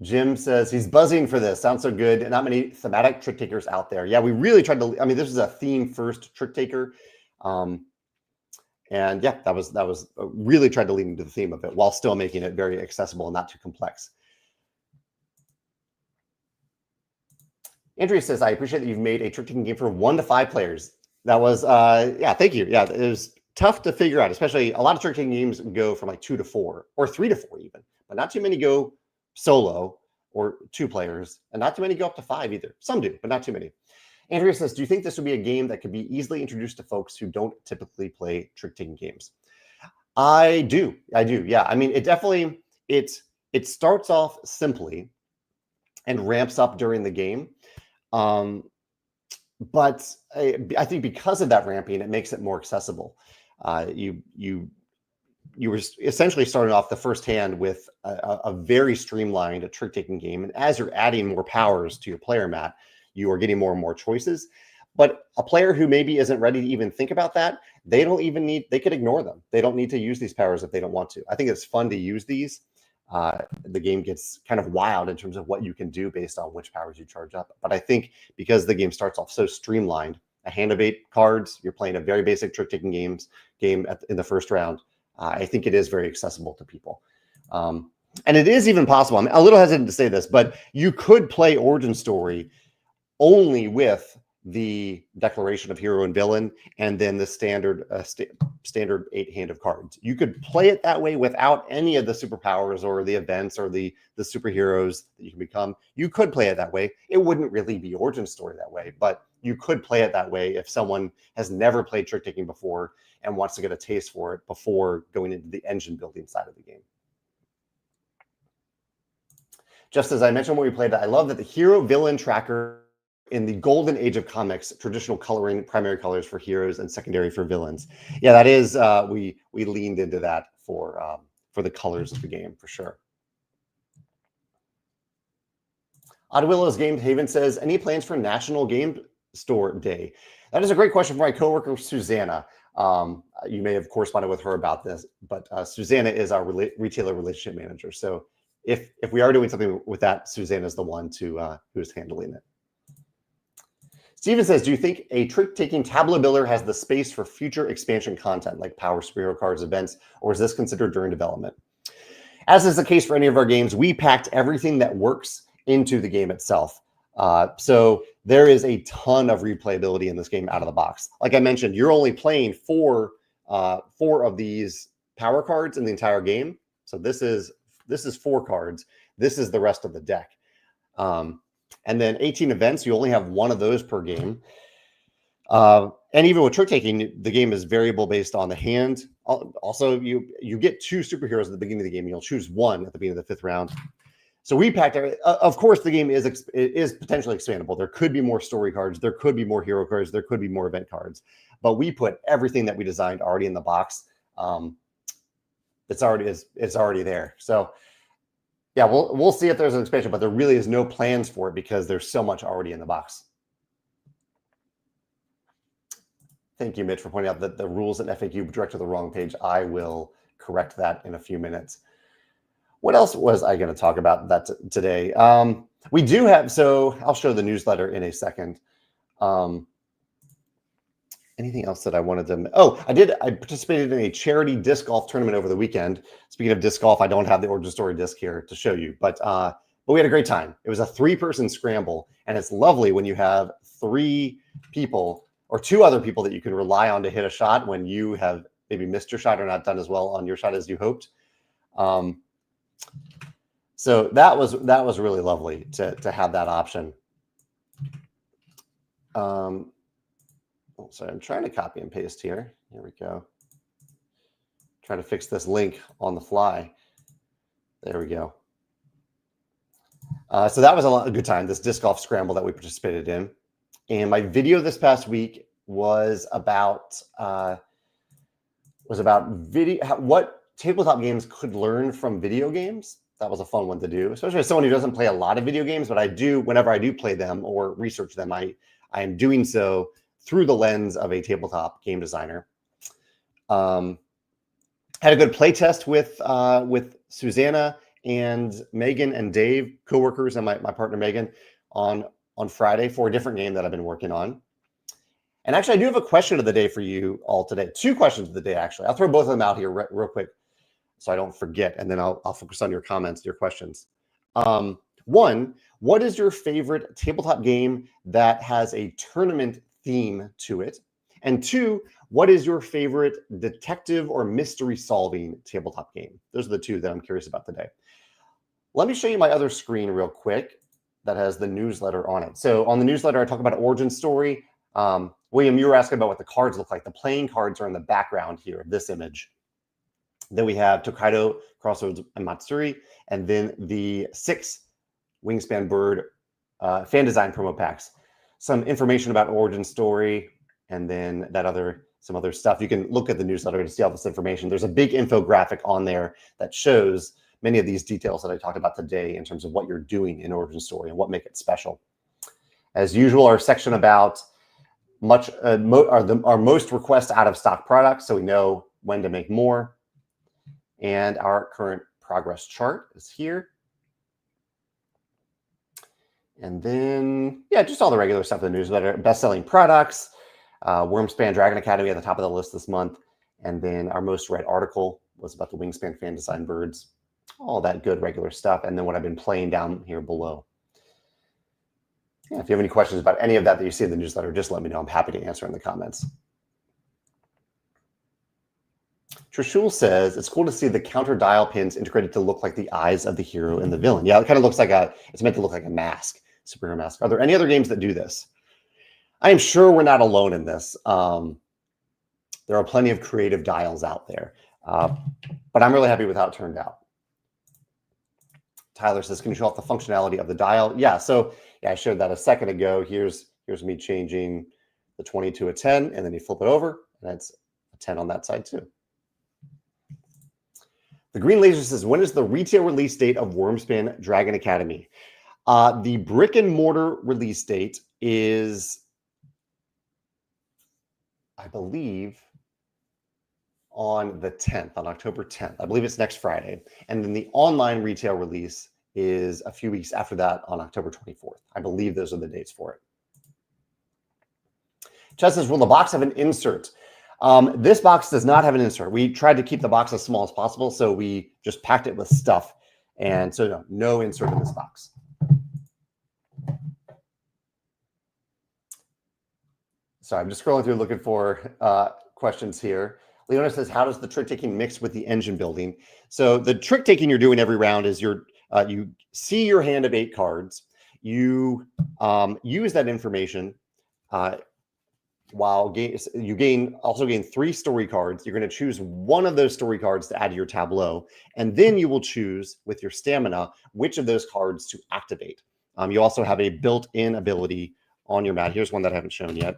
Speaker 1: Jim says he's buzzing for this. Sounds so good. Not many thematic trick takers out there. Yeah, we really tried to, I mean, this was a theme first trick taker. And yeah, that was really tried to lean into the theme of it while still making it very accessible and not too complex. Andrea says, I appreciate that you've made a trick-taking game for 1 to 5 players. That was, yeah, thank you. Yeah, it was tough to figure out, especially a lot of trick-taking games go from like 2 to 4 or 3 to 4 even, but not too many go solo or 2 players, and not too many go up to 5 either. Some do, but not too many. Andrea says, do you think this would be a game that could be easily introduced to folks who don't typically play trick-taking games? I do. Yeah. I mean, it definitely, it starts off simply and ramps up during the game. But I think because of that ramping, it makes it more accessible. You were essentially starting off the first hand with a very streamlined trick-taking game. And as you're adding more powers to your player mat, you are getting more and more choices. But a player who maybe isn't ready to even think about that, they could ignore them. They don't need to use these powers if they don't want to. I think it's fun to use these. The game gets kind of wild in terms of what you can do based on which powers you charge up. But I think because the game starts off so streamlined, a hand of 8 cards, you're playing a very basic trick-taking game in the first round. I think it is very accessible to people. And it is even possible. I'm a little hesitant to say this, but you could play Origin Story only with the declaration of hero and villain, and then the standard standard 8 hand of cards. You could play it that way without any of the superpowers or the events or the superheroes that you can become. You could play it that way. It wouldn't really be Origin Story that way, but you could play it that way if someone has never played trick taking before and wants to get a taste for it before going into the engine building side of the game. Just as I mentioned when we played it, I love that the hero villain tracker in the golden age of comics, traditional coloring, primary colors for heroes and secondary for villains. Yeah, that is, we leaned into that for the colors of the game for sure. Odd Willow's Game Haven says, any plans for National Game Store Day? That is a great question for my coworker, Susanna. You may have corresponded with her about this, but Susanna is our retailer relationship manager. So if we are doing something with that, Susanna is the one who's handling it. Steven says, do you think a trick-taking tableau builder has the space for future expansion content like power superhero cards, events, or is this considered during development? As is the case for any of our games, we packed everything that works into the game itself. So there is a ton of replayability in this game out of the box. Like I mentioned, you're only playing four of these power cards in the entire game. So this is 4 cards. This is the rest of the deck. And then 18 events, you only have one of those per game. And even with trick taking, the game is variable based on the hand. Also, you get 2 superheroes at the beginning of the game. You'll choose one at the beginning of the 5th round. So we packed everything. Of course, the game is potentially expandable. There could be more story cards. There could be more hero cards. There could be more event cards. But we put everything that we designed already in the box. It's already there. So yeah, we'll see if there's an expansion, but there really is no plans for it because there's so much already in the box. Thank you, Mitch, for pointing out that the rules and FAQ direct to the wrong page. I will correct that in a few minutes. What else was I going to talk about that today? We do have, so I'll show the newsletter in a second. Anything else that I wanted to? Oh, I participated in a charity disc golf tournament over the weekend. Speaking of disc golf, I don't have the Origin Story disc here to show you, but we had a great time. It was a 3-person scramble, and it's lovely when you have 3 people or 2 other people that you can rely on to hit a shot when you have maybe missed your shot or not done as well on your shot as you hoped. So that was really lovely to have that option. Sorry, I'm trying to copy and paste here. Here we go. Trying to fix this link on the fly. There we go. So that was a good time, this disc golf scramble that we participated in. And my video this past week was about what tabletop games could learn from video games. That was a fun one to do, especially as someone who doesn't play a lot of video games, but I do, whenever I do play them or research them, I am doing so through the lens of a tabletop game designer. Had a good play test with Susanna and Megan and Dave, coworkers, and my partner Megan on Friday for a different game that I've been working on. And actually, I do have a question of the day for you all today. 2 questions of the day, actually. I'll throw both of them out here real quick so I don't forget, and then I'll focus on your comments, your questions. 1, what is your favorite tabletop game that has a tournament theme to it? And 2, what is your favorite detective or mystery solving tabletop game? Those are the 2 that I'm curious about today. Let me show you my other screen real quick that has the newsletter on it. So on the newsletter, I talk about Origin Story. William, you were asking about what the cards look like. The playing cards are in the background here of this image. Then we have Tokaido, Crossroads, and Matsuri, and then the 6 Wingspan Bird fan design promo packs. Some information about Origin Story, and then some other stuff. You can look at the newsletter to see all this information. There's a big infographic on there that shows many of these details that I talked about today in terms of what you're doing in Origin Story and what make it special. As usual, our section about our most request out of stock products, so we know when to make more. And our current progress chart is here. And then, yeah, just all the regular stuff in the newsletter. Best-selling products, Wormspan Dragon Academy at the top of the list this month. And then our most read article was about the Wingspan fan design birds. all that good regular stuff, and then what I've been playing down here below. Yeah, if you have any questions about any of that you see in the newsletter, just let me know. I'm happy to answer in the comments. Trishul says, it's cool to see the counter dial pins integrated to look like the eyes of the hero and the villain. Yeah, it kind of looks like it's meant to look like a mask, superhero mask. Are there any other games that do this? I am sure we're not alone in this. There are plenty of creative dials out there, but I'm really happy with how it turned out. Tyler says, can you show off the functionality of the dial? Yeah, so yeah, I showed that a second ago. Here's me changing the 20 to a 10, and then you flip it over, and that's a 10 on that side too. The Green Laser says, when is the retail release date of Wingspan Dragon Academy? The brick and mortar release date is, I believe, on the 10th, on October 10th. I believe it's next Friday. And then the online retail release is a few weeks after that on October 24th. I believe those are the dates for it. Chad says, will the box have an insert? This box does not have an insert. We tried to keep the box as small as possible, so we just packed it with stuff. And so no insert in this box. So I'm just scrolling through looking for questions here. Leona says, how does the trick taking mix with the engine building? So the trick taking you're doing every round is you see your hand of 8 cards. You use that information while you also gain 3 story cards. You're going to choose one of those story cards to add to your tableau, and then you will choose with your stamina which of those cards to activate. You also have a built-in ability on your mat. Here's one that I haven't shown yet.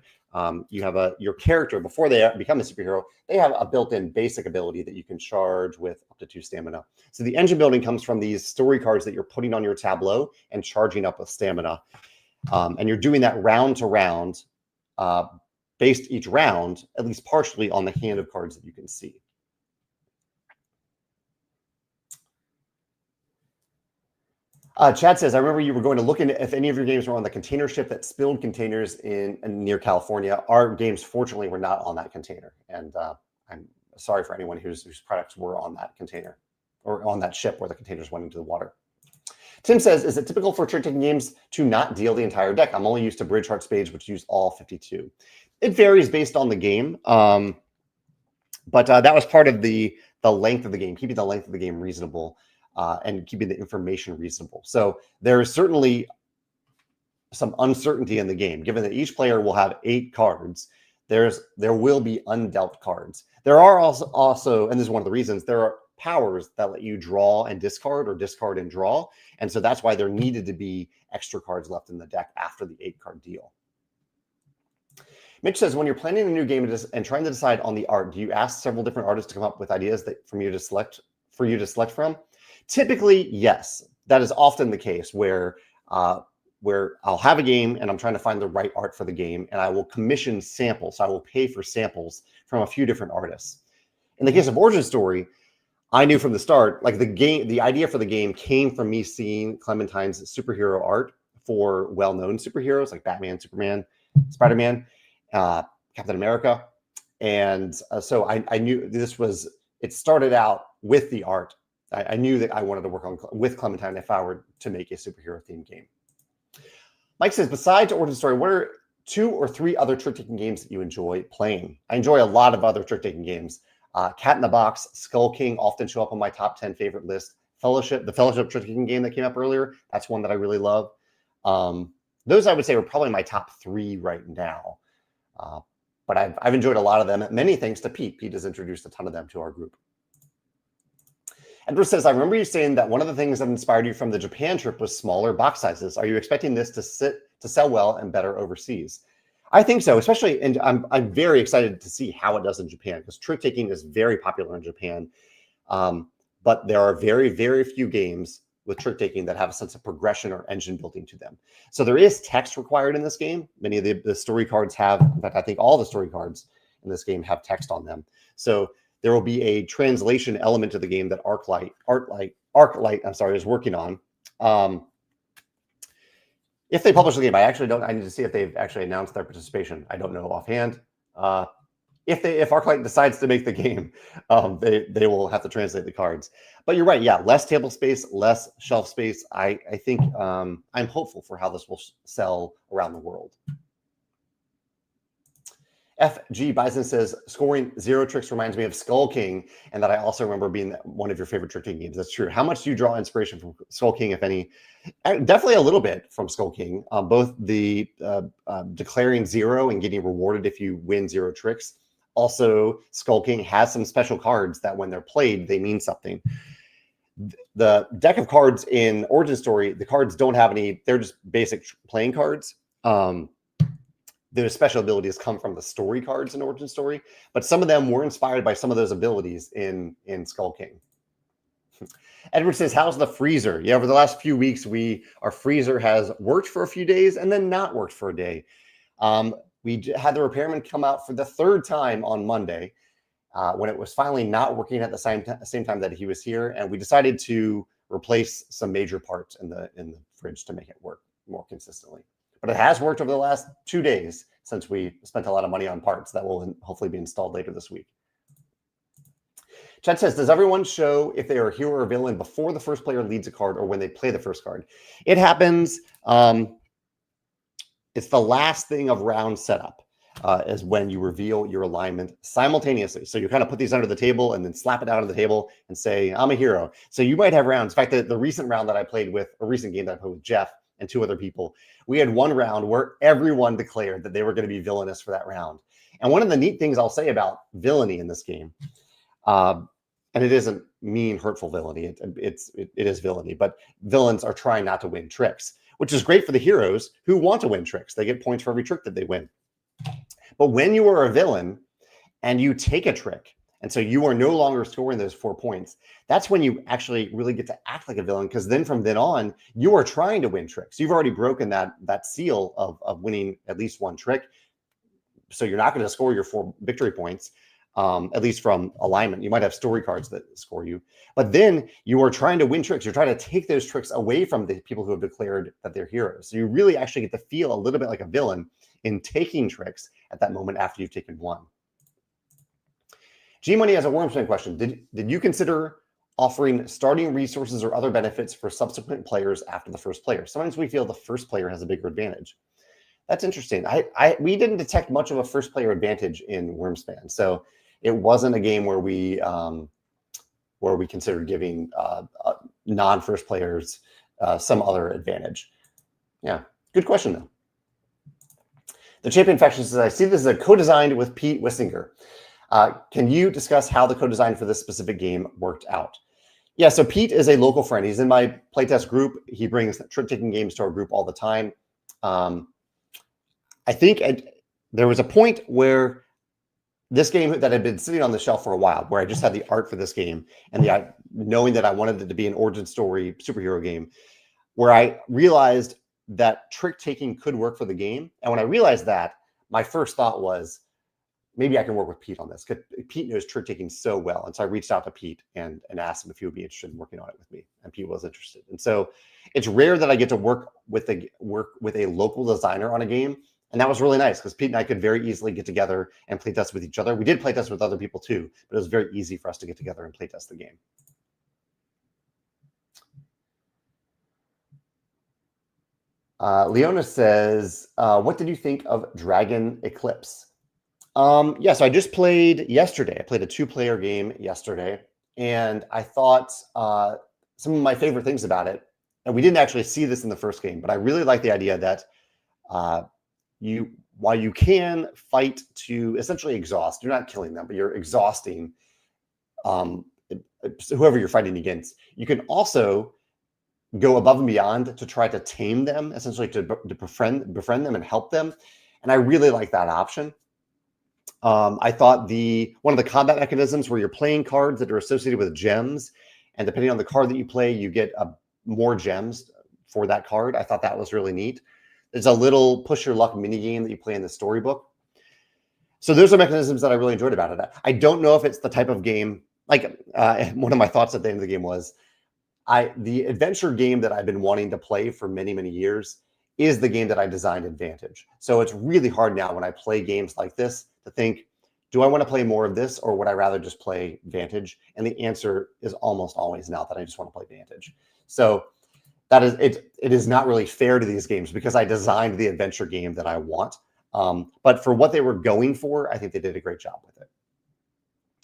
Speaker 1: You have your character, before they become a superhero, they have a built-in basic ability that you can charge with up to 2 stamina. So the engine building comes from these story cards that you're putting on your tableau and charging up with stamina. And you're doing that round to round, based each round, at least partially, on the hand of cards that you can see. Chad says, I remember you were going to look into if any of your games were on the container ship that spilled containers near California. Our games, fortunately, were not on that container. And I'm sorry for anyone whose products were on that container or on that ship where the containers went into the water. Tim says, is it typical for trick-taking games to not deal the entire deck? I'm only used to Bridge Heart Spades, which use all 52. It varies based on the game. But that was part of the length of the game, keeping the length of the game reasonable. And keeping the information reasonable. So there is certainly some uncertainty in the game, given that each player will have 8 cards. There will be undealt cards. There are also, and this is one of the reasons, there are powers that let you draw and discard, or discard and draw. And so that's why there needed to be extra cards left in the deck after the 8-card deal. Mitch says, when you're planning a new game and trying to decide on the art, do you ask several different artists to come up with ideas for you to select from? Typically, yes. That is often the case where I'll have a game and I'm trying to find the right art for the game, and I will commission samples. So I will pay for samples from a few different artists. In the case of Origin Story, I knew from the start, like the idea for the game came from me seeing Clementine's superhero art for well-known superheroes like Batman, Superman, Spider-Man, Captain America. And so I knew it started out with the art. I knew that I wanted to work with Clementine if I were to make a superhero-themed game. Mike says, besides Origin Story, what are 2 or 3 other trick-taking games that you enjoy playing? I enjoy a lot of other trick-taking games. Cat in the Box, Skull King often show up on my top 10 favorite list. The Fellowship trick-taking game that came up earlier, that's one that I really love. Those I would say are probably my top 3 right now. But I've enjoyed a lot of them, many thanks to Pete. Pete has introduced a ton of them to our group. Edward says, I remember you saying that one of the things that inspired you from the Japan trip was smaller box sizes. Are you expecting this to sell well and better overseas? I think so, especially, and I'm very excited to see how it does in Japan, because trick-taking is very popular in Japan. But there are very, very few games with trick-taking that have a sense of progression or engine building to them. So there is text required in this game. Many of the story cards have, in fact, I think all the story cards in this game have text on them. So there will be a translation element to the game that ArcLight is working on. If they publish the game, I need to see if they've actually announced their participation. I don't know offhand. if ArcLight decides to make the game, they will have to translate the cards. But you're right, yeah, less table space, less shelf space. I think I'm hopeful for how this will sell around the world. FG Bison says, scoring 0 tricks reminds me of Skull King, and that I also remember being one of your favorite trick taking games. That's true. How much do you draw inspiration from Skull King, if any? Definitely a little bit from Skull King, both the declaring 0 and getting rewarded if you win 0 tricks. Also, Skull King has some special cards that when they're played, they mean something. The deck of cards in Origin Story, the cards don't have any, they're just basic playing cards. The special abilities come from the story cards in Origin Story, but some of them were inspired by some of those abilities in Skull King. Edward says, how's the freezer? Yeah, over the last few weeks, our freezer has worked for a few days and then not worked for a day. We had the repairman come out for the 3rd time on Monday when it was finally not working at the same time that he was here, and we decided to replace some major parts in the fridge to make it work more consistently. But it has worked over the last 2 days since we spent a lot of money on parts that will hopefully be installed later this week. Chad says, does everyone show if they are a hero or villain before the first player leads a card or when they play the first card? It happens. It's the last thing of round setup is when you reveal your alignment simultaneously. So you kind of put these under the table and then slap it out on the table and say, I'm a hero. So you might have rounds. In fact, the recent round that I played with, a recent game that I played with Jeff and 2 other people, we had one round where everyone declared that they were going to be villainous for that round. And one of the neat things I'll say about villainy in this game, and it isn't mean, hurtful villainy, it is villainy, but villains are trying not to win tricks, which is great for the heroes who want to win tricks. They get points for every trick that they win. But when you are a villain and you take a trick, and so you are no longer scoring those 4 points, that's when you actually really get to act like a villain, because then from then on, you are trying to win tricks. You've already broken that seal of winning at least 1 trick. So you're not going to score your 4 victory points, at least from alignment. You might have story cards that score you. But then you are trying to win tricks. You're trying to take those tricks away from the people who have declared that they're heroes. So you really actually get to feel a little bit like a villain in taking tricks at that moment after you've taken 1. G-Money has a Wingspan question. Did you consider offering starting resources or other benefits for subsequent players after the first player? Sometimes we feel the first player has a bigger advantage. That's interesting. We didn't detect much of a first player advantage in Wingspan, so it wasn't a game where we considered giving non-first players some other advantage. Yeah, good question though. The Champion Faction says, I see this as a co-designed with Pete Wissinger. Can you discuss how the co-design for this specific game worked out? Yeah, so Pete is a local friend. He's in my playtest group. He brings trick-taking games to our group all the time. I think there was a point where this game that had been sitting on the shelf for a while, where I just had the art for this game and knowing that I wanted it to be an origin story superhero game, where I realized that trick-taking could work for the game. And when I realized that, my first thought was, maybe I can work with Pete on this, because Pete knows trick-taking so well. And so I reached out to Pete and asked him if he would be interested in working on it with me. And Pete was interested. And so it's rare that I get to work with a local designer on a game. And that was really nice, because Pete and I could very easily get together and playtest with each other. We did playtest with other people too, but it was very easy for us to get together and playtest the game. Leona says, what did you think of Dragon Eclipse? Yeah, so I just played yesterday. I played a 2-player game yesterday, and I thought some of my favorite things about it, and we didn't actually see this in the first game, but I really like the idea that while you can fight to essentially exhaust, you're not killing them, but you're exhausting whoever you're fighting against. You can also go above and beyond to try to tame them, essentially to befriend them and help them. And I really like that option. I thought one of the combat mechanisms where you're playing cards that are associated with gems, and depending on the card that you play, you get more gems for that card. I thought that was really neat. There's a little push your luck mini game that you play in the storybook. So those are mechanisms that I really enjoyed about it. I don't know if it's the type of game, like one of my thoughts at the end of the game was, the adventure game that I've been wanting to play for many, many years is the game that I designed in Vantage. So it's really hard now when I play games like this to think, do I want to play more of this, or would I rather just play Vantage? And the answer is almost always now that I just want to play Vantage. So that is it is not really fair to these games because I designed the adventure game that I want. But for what they were going for, I think they did a great job with it.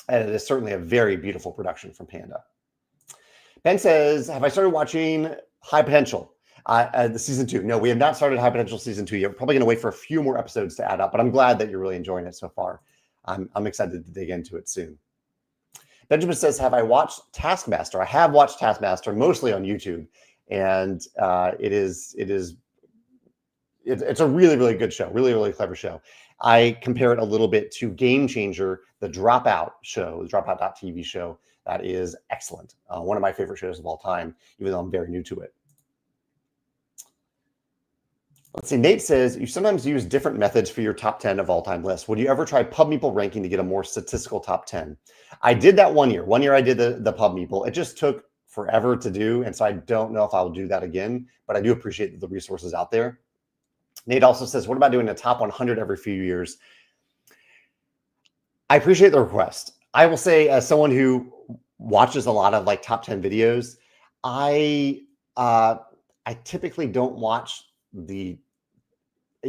Speaker 1: And it is certainly a very beautiful production from Panda. Ben says, have I started watching High Potential? The season 2. No, we have not started High Potential season 2 yet. We're probably going to wait for a few more episodes to add up, but I'm glad that you're really enjoying it so far. I'm excited to dig into it soon. Benjamin says, have I watched Taskmaster? I have watched Taskmaster, mostly on YouTube, and it's a really, really good show, really, really clever show. I compare it a little bit to Game Changer, the Dropout show, the Dropout.tv show. That is excellent. One of my favorite shows of all time, even though I'm very new to it. Let's see. Nate says, you sometimes use different methods for your top 10 of all-time lists. Would you ever try PubMeeple ranking to get a more statistical top 10? I did that one year. One year I did the PubMeeple. It just took forever to do, and so I don't know if I'll do that again, but I do appreciate the resources out there. Nate also says, what about doing a top 100 every few years? I appreciate the request. I will say, as someone who watches a lot of like top 10 videos, I typically don't watch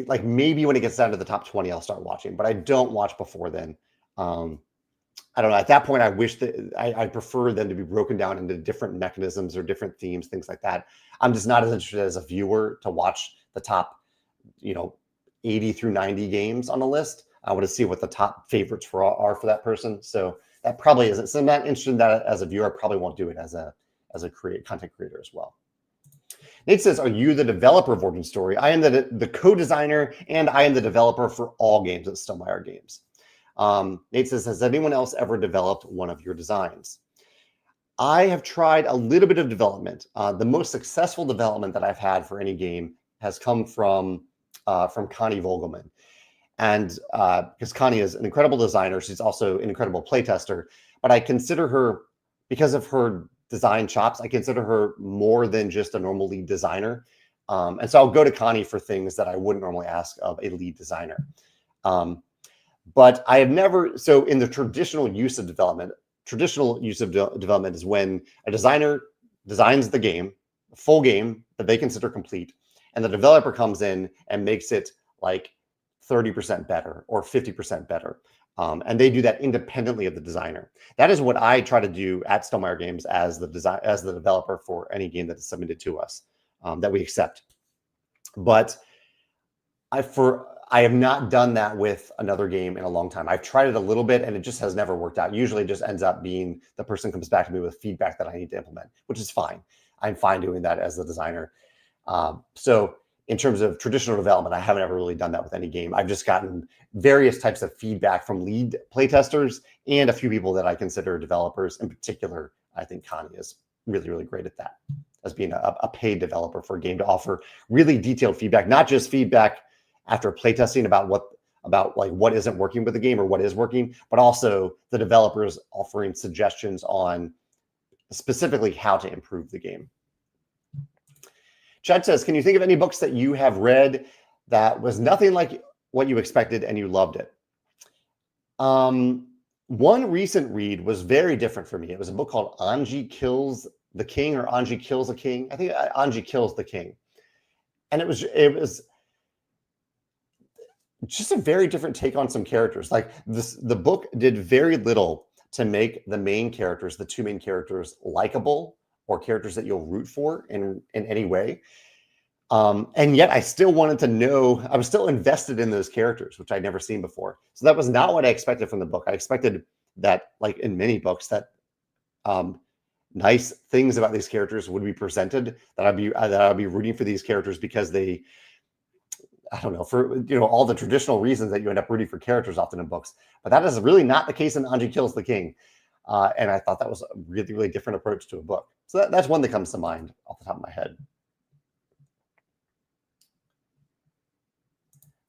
Speaker 1: like maybe when it gets down to the top 20, I'll start watching, but I don't watch before then. I don't know. At that point, I wish that I prefer them to be broken down into different mechanisms or different themes, things like that. I'm just not as interested as a viewer to watch the top, 80 through 90 games on a list. I want to see what the top favorites are for that person. So that probably isn't. So I'm not interested in that as a viewer. I probably won't do it as a content creator as well. Nate says, are you the developer of Origin Story? I am the co-designer, and I am the developer for all games at Stonemaier Games. Nate says, has anyone else ever developed one of your designs? I have tried a little bit of development. The most successful development that I've had for any game has come from Connie Vogelman. And because Connie is an incredible designer, she's also an incredible playtester. But I consider her, because of her design chops, I consider her more than just a normal lead designer. And so I'll go to Connie for things that I wouldn't normally ask of a lead designer. But I have never, so in the traditional use of development is when a designer designs the game, a full game that they consider complete, and the developer comes in and makes it like 30% better or 50% better. And they do that independently of the designer. That is what I try to do at Stonemaier Games as the developer for any game that is submitted to us that we accept. But I have not done that with another game in a long time. I've tried it a little bit and it just has never worked out. Usually it just ends up being the person comes back to me with feedback that I need to implement, which is fine. I'm fine doing that as the designer. So in terms of traditional development, I haven't ever really done that with any game. I've just gotten various types of feedback from lead playtesters and a few people that I consider developers. In particular, I think Connie is really, really great at that, as being a paid developer for a game, to offer really detailed feedback, not just feedback after playtesting about what isn't working with the game or what is working, but also the developers offering suggestions on specifically how to improve the game. Chad says, can you think of any books that you have read that was nothing like what you expected and you loved it? One recent read was very different for me. It was a book called Anji Kills the King, or Anji Kills a King. I think Anji Kills the King. And it was just a very different take on some characters. Like the book did very little to make the main characters, the two main characters, likable or characters that you'll root for in any way. And yet I still wanted to know, I was still invested in those characters, which I'd never seen before. So that was not what I expected from the book. I expected that, like in many books, that nice things about these characters would be presented, that I'd be rooting for these characters because they, I don't know, for all the traditional reasons that you end up rooting for characters often in books. But that is really not the case in Anji Kills the King. And I thought that was a really, really different approach to a book. So that's one that comes to mind off the top of my head.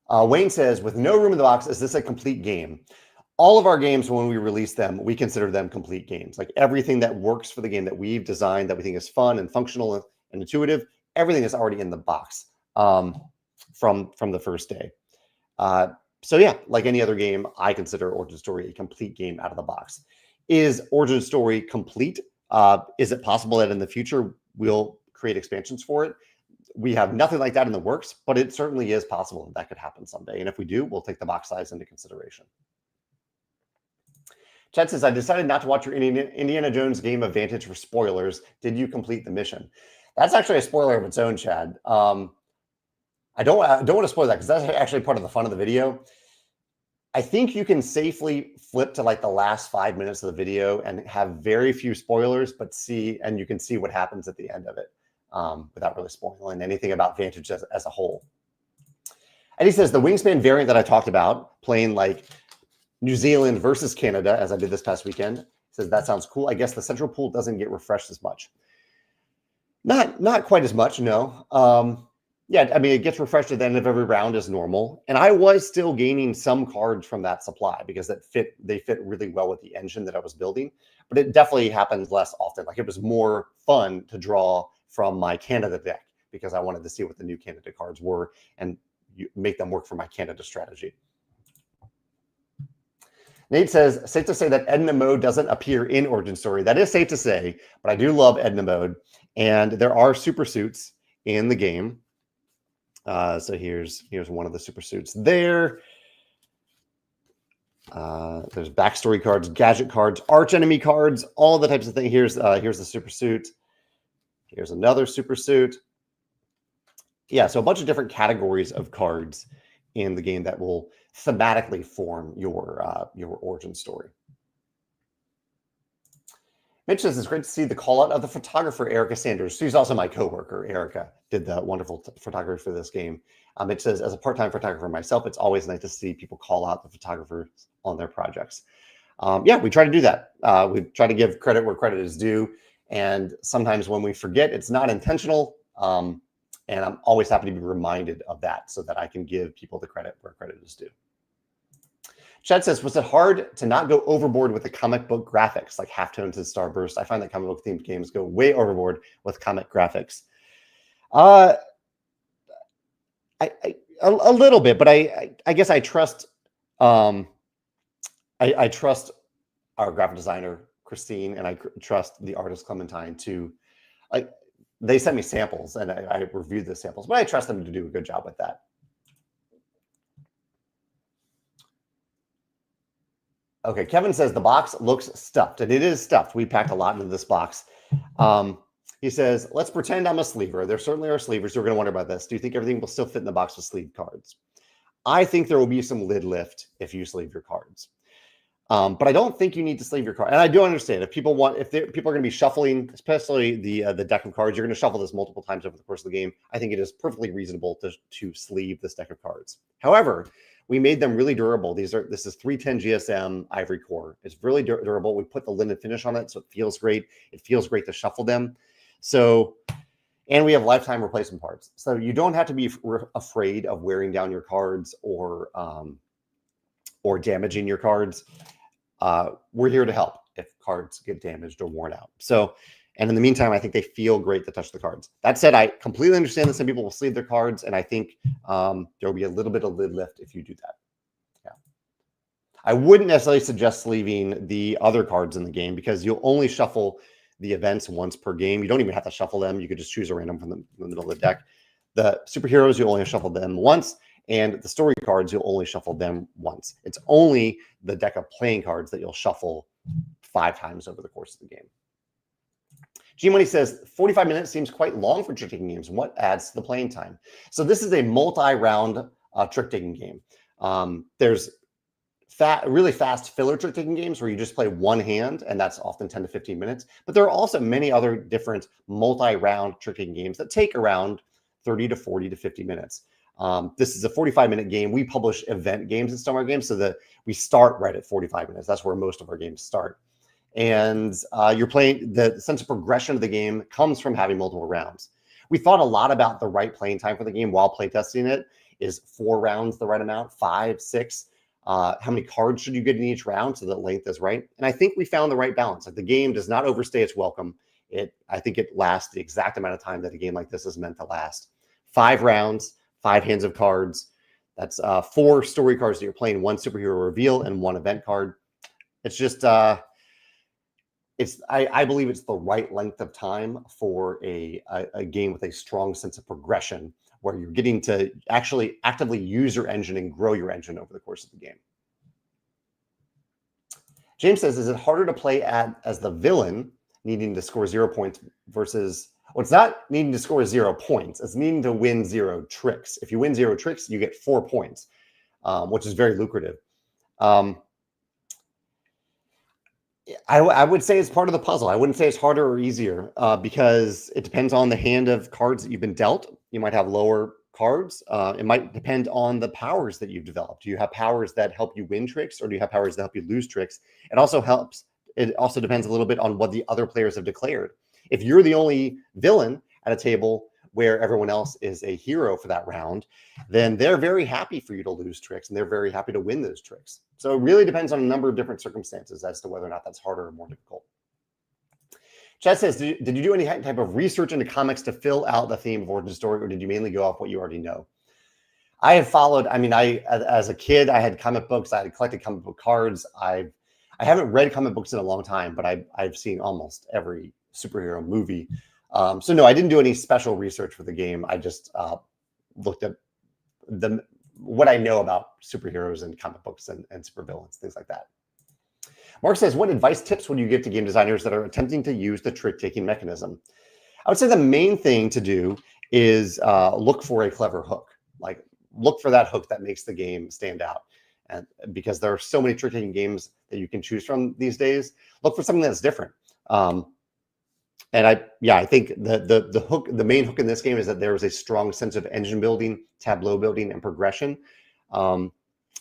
Speaker 1: Wayne says, with no room in the box, is this a complete game? All of our games, when we release them, we consider them complete games. Like everything that works for the game that we've designed, that we think is fun and functional and intuitive, everything is already in the box from the first day. So yeah, like any other game, I consider Origin Story a complete game out of the box. Is Origin Story complete? Is it possible that in the future we'll create expansions for it? We have nothing like that in the works, but it certainly is possible that could happen someday. And if we do, we'll take the box size into consideration. Chad says, I decided not to watch your Indiana Jones Game of Vantage for spoilers. Did you complete the mission? That's actually a spoiler of its own, Chad. I don't want to spoil that because that's actually part of the fun of the video. I think you can safely flip to like the last 5 minutes of the video and have very few spoilers, but you can see what happens at the end of it without really spoiling anything about Vantage as a whole. And he says the Wingspan variant that I talked about, playing like New Zealand versus Canada, as I did this past weekend, says that sounds cool. I guess the central pool doesn't get refreshed as much. Not quite as much, no. Yeah, I mean, it gets refreshed at the end of every round as normal. And I was still gaining some cards from that supply because they fit really well with the engine that I was building. But it definitely happens less often. Like it was more fun to draw from my Canada deck because I wanted to see what the new Canada cards were and make them work for my Canada strategy. Nate says, safe to say that Edna mode doesn't appear in Origin Story. That is safe to say, but I do love Edna mode. And there are super suits in the game. So here's one of the super suits there. There's backstory cards, gadget cards, arch enemy cards, all the types of things. Here's the super suit. Here's another super suit. Yeah, so a bunch of different categories of cards in the game that will thematically form your origin story. Mitch says it's great to see the call out of the photographer, Erica Sanders. She's also my coworker. Erica did the wonderful photography for this game. Mitch says, as a part-time photographer myself, it's always nice to see people call out the photographers on their projects. Yeah, we try to do that. We try to give credit where credit is due. And sometimes when we forget, it's not intentional. And I'm always happy to be reminded of that so that I can give people the credit where credit is due. Chad says, was it hard to not go overboard with the comic book graphics like halftones and starburst? I find that comic book themed games go way overboard with comic graphics. A little bit, but I guess I trust I trust our graphic designer Christine, and I trust the artist Clementine to they sent me samples and I reviewed the samples, but I trust them to do a good job with that. Okay, Kevin says the box looks stuffed, and it is stuffed. We packed a lot into this box. He says, let's pretend I'm a sleever. There certainly are sleevers who are going to wonder about this. Do you think everything will still fit in the box with sleeve cards? I think there will be some lid lift if you sleeve your cards. But I don't think you need to sleeve your card. And I do understand if people are going to be shuffling, especially the deck of cards, you're going to shuffle this multiple times over the course of the game. I think it is perfectly reasonable to sleeve this deck of cards. However, we made them really durable. This is 310 GSM ivory core. It's really durable. We put the linen finish on it, so it feels great. It feels great to shuffle them. So, and we have lifetime replacement parts. So you don't have to be afraid of wearing down your cards or damaging your cards. We're here to help if cards get damaged or worn out. So, and in the meantime, I think they feel great to touch the cards. That said, I completely understand that some people will sleeve their cards, and I think there will be a little bit of lid lift if you do that. Yeah, I wouldn't necessarily suggest sleeving the other cards in the game because you'll only shuffle the events once per game. You don't even have to shuffle them. You could just choose a random from the middle of the deck. The superheroes, you only shuffle them once. And the story cards, you'll only shuffle them once. It's only the deck of playing cards that you'll shuffle 5 times over the course of the game. G-Money says, 45 minutes seems quite long for trick-taking games. What adds to the playing time? So this is a multi-round trick-taking game. There's really fast filler trick-taking games where you just play one hand, and that's often 10 to 15 minutes. But there are also many other different multi-round trick-taking games that take around 30 to 40 to 50 minutes. This is a 45-minute game. We publish event games in Stonemaier Games so that we start right at 45 minutes. That's where most of our games start. And you're playing, the sense of progression of the game comes from having multiple rounds. We thought a lot about the right playing time for the game while playtesting it. Is 4 rounds the right amount? 5, 6? How many cards should you get in each round so that length is right? And I think we found the right balance. Like the game does not overstay its welcome. I think it lasts the exact amount of time that a game like this is meant to last. 5 rounds. 5 hands of cards. That's 4 story cards that you're playing, 1 superhero reveal, and 1 event card. It's just, I believe it's the right length of time for a game with a strong sense of progression, where you're getting to actually actively use your engine and grow your engine over the course of the game. James says, is it harder to play as the villain, needing to score 0 points versus, well, it's not needing to score 0 points. It's needing to win 0 tricks. If you win 0 tricks, you get 4 points, which is very lucrative. I would say it's part of the puzzle. I wouldn't say it's harder or easier because it depends on the hand of cards that you've been dealt. You might have lower cards. It might depend on the powers that you've developed. Do you have powers that help you win tricks, or do you have powers that help you lose tricks? It also depends a little bit on what the other players have declared. If you're the only villain at a table where everyone else is a hero for that round, then they're very happy for you to lose tricks, and they're very happy to win those tricks. So it really depends on a number of different circumstances as to whether or not that's harder or more difficult. Chad says, did you do any type of research into comics to fill out the theme of origin story, or did you mainly go off what you already know? I have followed, as a kid, I had comic books. I had collected comic book cards. I haven't read comic books in a long time, but I've seen almost every superhero movie. So no, I didn't do any special research for the game. I just looked at what I know about superheroes and comic books and supervillains, things like that. Mark says, what advice tips would you give to game designers that are attempting to use the trick-taking mechanism? I would say the main thing to do is look for a clever hook. Like, look for that hook that makes the game stand out. And because there are so many trick-taking games that you can choose from these days, look for something that's different. And I think the hook, the main hook in this game is that there is a strong sense of engine building, tableau building, and progression.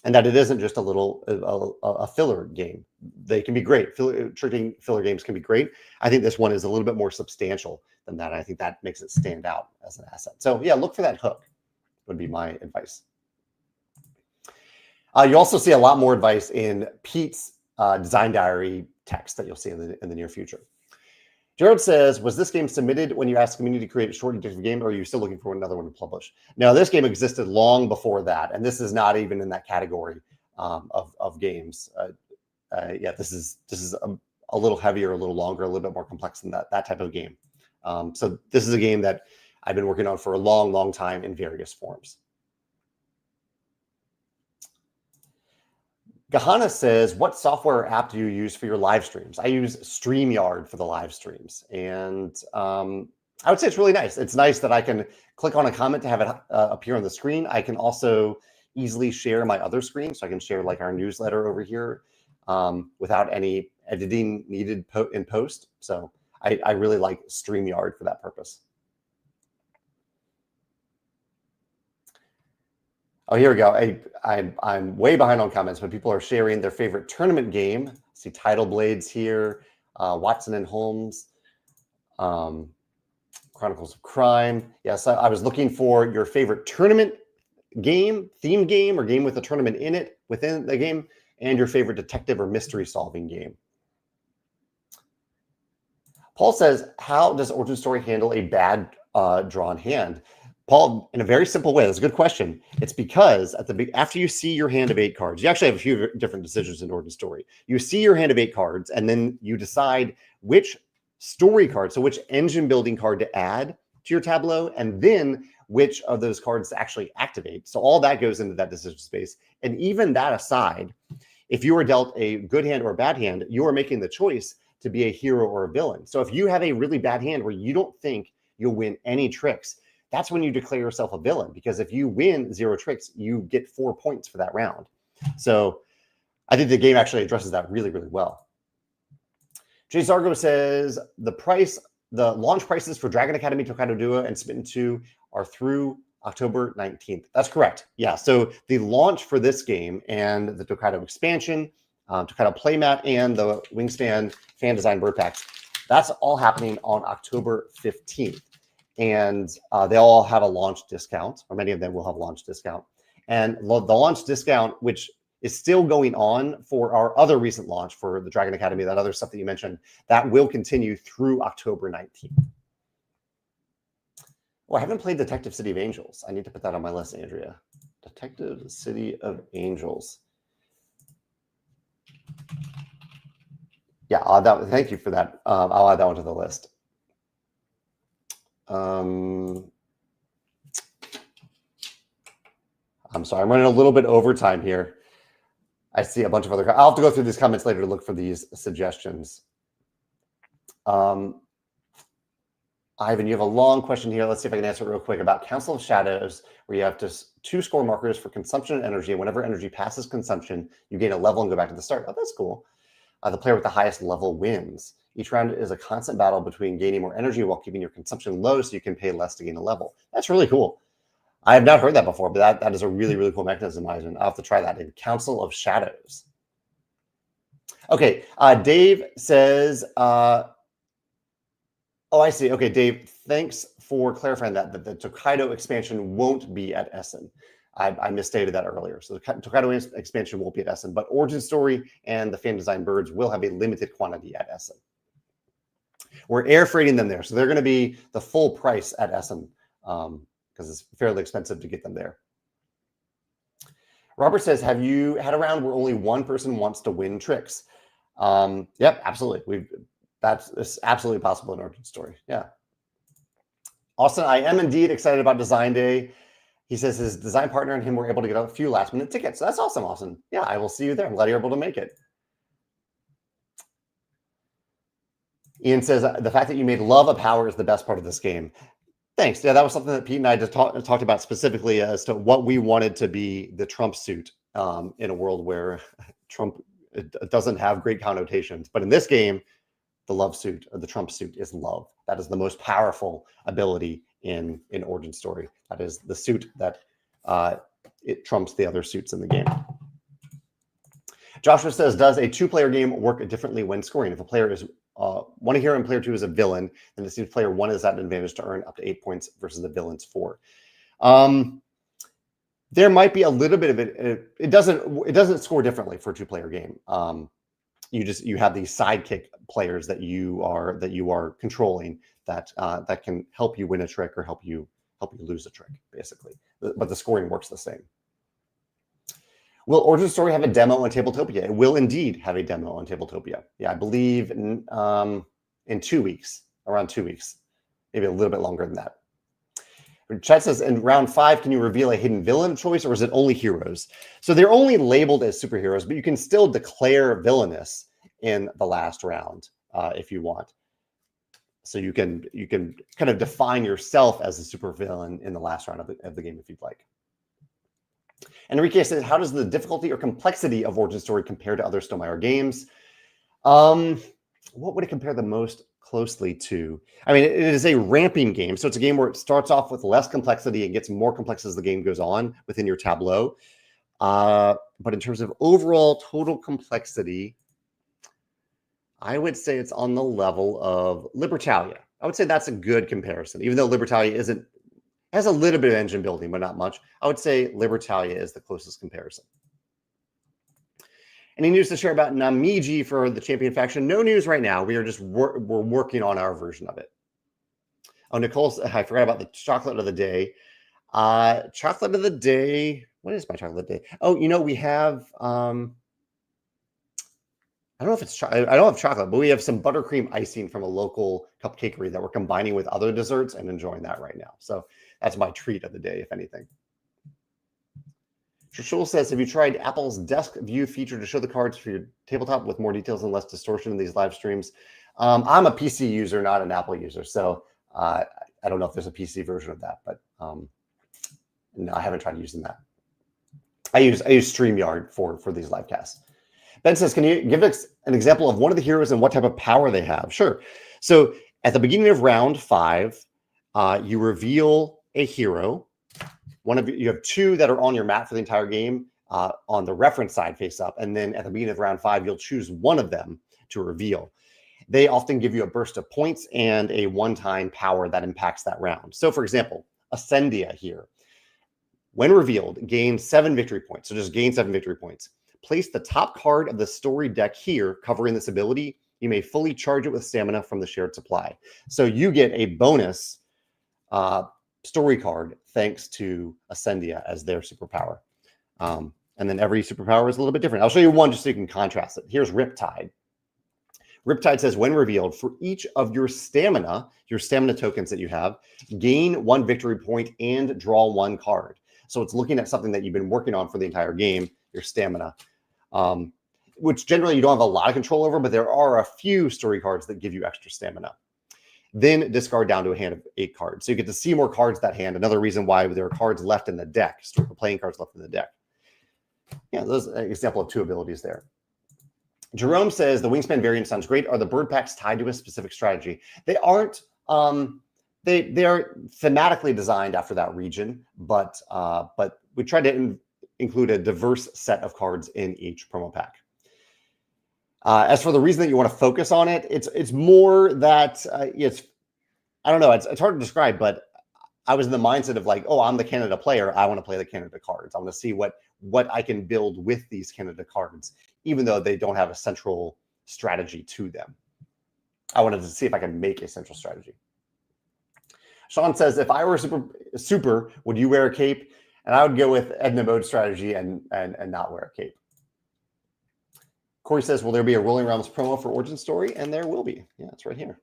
Speaker 1: And that it isn't just a filler game. They can be great. Trick-taking filler games can be great. I think this one is a little bit more substantial than that. I think that makes it stand out as an asset. So yeah, look for that hook would be my advice. You also see a lot more advice in Pete's design diary text that you'll see in the near future. Gerald says, was this game submitted when you asked the community to create a short interactive game, or are you still looking for another one to publish? No, this game existed long before that, and this is not even in that category of games. This is a little heavier, a little longer, a little bit more complex than that type of game. So this is a game that I've been working on for a long, long time in various forms. Gahana says, what software or app do you use for your live streams? I use StreamYard for the live streams. And I would say it's really nice. It's nice that I can click on a comment to have it appear on the screen. I can also easily share my other screen. So I can share like our newsletter over here without any editing needed in post. So I really like StreamYard for that purpose. Oh, here we go. I'm way behind on comments, but people are sharing their favorite tournament game. See Tidal Blades here, Watson and Holmes, Chronicles of Crime. Yes, I was looking for your favorite tournament game, themed game, or game with a tournament in it within the game, and your favorite detective or mystery solving game. Paul says, how does Origin Story handle a bad drawn hand? Paul, in a very simple way, that's a good question. It's because after you see your hand of 8 cards, you actually have a few different decisions in Origin Story. You see your hand of 8 cards, and then you decide which story card, so which engine building card to add to your tableau, and then which of those cards to actually activate. So all that goes into that decision space. And even that aside, if you were dealt a good hand or a bad hand, you are making the choice to be a hero or a villain. So if you have a really bad hand where you don't think you'll win any tricks, that's when you declare yourself a villain, because if you win 0 tricks, you get 4 points for that round. So I think the game actually addresses that really, really well. Jay Zargo says the launch prices for Dragon Academy, Tokaido Duo, and Smitten 2 are through October 19th. That's correct. Yeah. So the launch for this game and the Tokaido expansion, Tokaido playmat, and the Wingspan fan design bird packs, that's all happening on October 15th. And they all have a launch discount, or many of them will have a launch discount. And the launch discount, which is still going on for our other recent launch for the Dragon Academy, that other stuff that you mentioned, that will continue through October 19th. Oh, I haven't played Detective City of Angels. I need to put that on my list, Andrea. Detective City of Angels. Yeah, I'll add that. Thank you for that. I'll add that one to the list. I'm sorry, I'm running a little bit over time here. I see a bunch of other. I'll have to go through these comments later to look for these suggestions. Ivan, you have a long question here. Let's see if I can answer it real quick about Council of Shadows, where you have just 2 score markers for consumption and energy. And whenever energy passes consumption, you gain a level and go back to the start. Oh, that's cool. The player with the highest level wins. Each round is a constant battle between gaining more energy while keeping your consumption low so you can pay less to gain a level. That's really cool. I have not heard that before, but that is a really, really cool mechanism, Ivan. I'll have to try that in Council of Shadows. Okay, Dave says... Oh, I see. Okay, Dave, thanks for clarifying that the Tokaido expansion won't be at Essen. I misstated that earlier. So the Tokaido expansion won't be at Essen, but Origin Story and the fan design birds will have a limited quantity at Essen. We're air freighting them there, so they're going to be the full price at Essen because it's fairly expensive to get them there. Robert says, have you had a round where only one person wants to win tricks? Yep, absolutely. That's absolutely possible in Origin Story. Yeah. Austin, I am indeed excited about Design Day. He says his design partner and him were able to get a few last-minute tickets. So that's awesome, Austin. Yeah, I will see you there. I'm glad you're able to make it. Ian says, the fact that you made love a power is the best part of this game. Thanks. Yeah, that was something that Pete and I just talked about specifically as to what we wanted to be the Trump suit in a world where Trump doesn't have great connotations. But in this game, the love suit or the Trump suit is love. That is the most powerful ability in Origin Story. That is the suit that it trumps the other suits in the game. Joshua says, does a 2-player game work differently when scoring? If a player is one hero and player 2 is a villain, then it seems player 1 is at an advantage to earn up to 8 points versus the villain's 4. There might be a little bit of it. It doesn't score differently for a 2-player game. You have these sidekick players that you are controlling that can help you win a trick or help you lose a trick, basically. But the scoring works the same. Will Origin Story have a demo on Tabletopia? It will indeed have a demo on Tabletopia. Yeah, I believe in 2 weeks, around 2 weeks, maybe a little bit longer than that. Chat says, in round 5, can you reveal a hidden villain choice, or is it only heroes? So they're only labeled as superheroes, but you can still declare Villainous in the last round if you want. So you can kind of define yourself as a supervillain in the last round of the game if you'd like. Enrique says, how does the difficulty or complexity of Origin Story compare to other Stonemaier games? What would it compare the most closely to? I mean, it is a ramping game. So it's a game where it starts off with less complexity and gets more complex as the game goes on within your tableau. But in terms of overall total complexity, I would say it's on the level of Libertalia. I would say that's a good comparison, even though Libertalia has a little bit of engine building, but not much. I would say Libertalia is the closest comparison. Any news to share about Namiji for the champion faction? No news right now. We are just we're working on our version of it. Oh, Nicole, I forgot about the chocolate of the day. Chocolate of the day. What is my chocolate of the day? Oh, we have. I don't know if it's I don't have chocolate, but we have some buttercream icing from a local cupcakery that we're combining with other desserts and enjoying that right now. So that's my treat of the day, if anything. Shul says, have you tried Apple's desk view feature to show the cards for your tabletop with more details and less distortion in these live streams? I'm a PC user, not an Apple user. So I don't know if there's a PC version of that, but no, I haven't tried using that. I use StreamYard for these live casts. Ben says, can you give us an example of one of the heroes and what type of power they have? Sure. So at the beginning of round 5, you reveal a hero. You have 2 that are on your map for the entire game on the reference side face up. And then at the beginning of round 5, you'll choose one of them to reveal. They often give you a burst of points and a one-time power that impacts that round. So for example, Ascendia here, when revealed, gains 7 victory points. So just gain 7 victory points. Place the top card of the story deck here, covering this ability. You may fully charge it with stamina from the shared supply. So you get a bonus story card thanks to Ascendia as their superpower. And then every superpower is a little bit different. I'll show you one just so you can contrast it. Here's Riptide. Riptide says, when revealed, for each of your stamina tokens that you have, gain 1 victory point and draw 1 card. So it's looking at something that you've been working on for the entire game, your stamina, which generally you don't have a lot of control over, but there are a few story cards that give you extra stamina. Then discard down to a hand of 8 cards. So you get to see more cards that hand. Another reason why there are cards left in the deck, playing cards left in the deck. Yeah, those are an example of 2 abilities there. Jerome says, the Wingspan variant sounds great. Are the bird packs tied to a specific strategy? They aren't. They are thematically designed after that region, but we tried to include a diverse set of cards in each promo pack. As for the reason that you want to focus on it, it's more that I don't know. It's hard to describe, but I was in the mindset of like, oh, I'm the Canada player. I want to play the Canada cards. I want to see what I can build with these Canada cards, even though they don't have a central strategy to them. I wanted to see if I can make a central strategy. Sean says, if I were super, would you wear a cape? And I would go with Edna mode strategy and not wear a cape. Corey says, will there be a Rolling Realms promo for Origin Story? And there will be. Yeah, it's right here.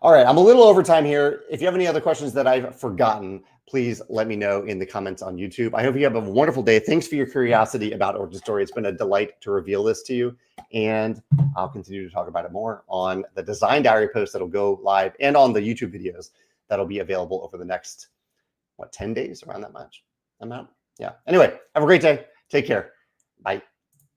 Speaker 1: All right, I'm a little over time here. If you have any other questions that I've forgotten, please let me know in the comments on YouTube. I hope you have a wonderful day. Thanks for your curiosity about Origin Story. It's been a delight to reveal this to you. And I'll continue to talk about it more on the Design Diary post that'll go live and on the YouTube videos that'll be available over the next, 10 days around that much amount? Yeah. Anyway, have a great day. Take care. Bye.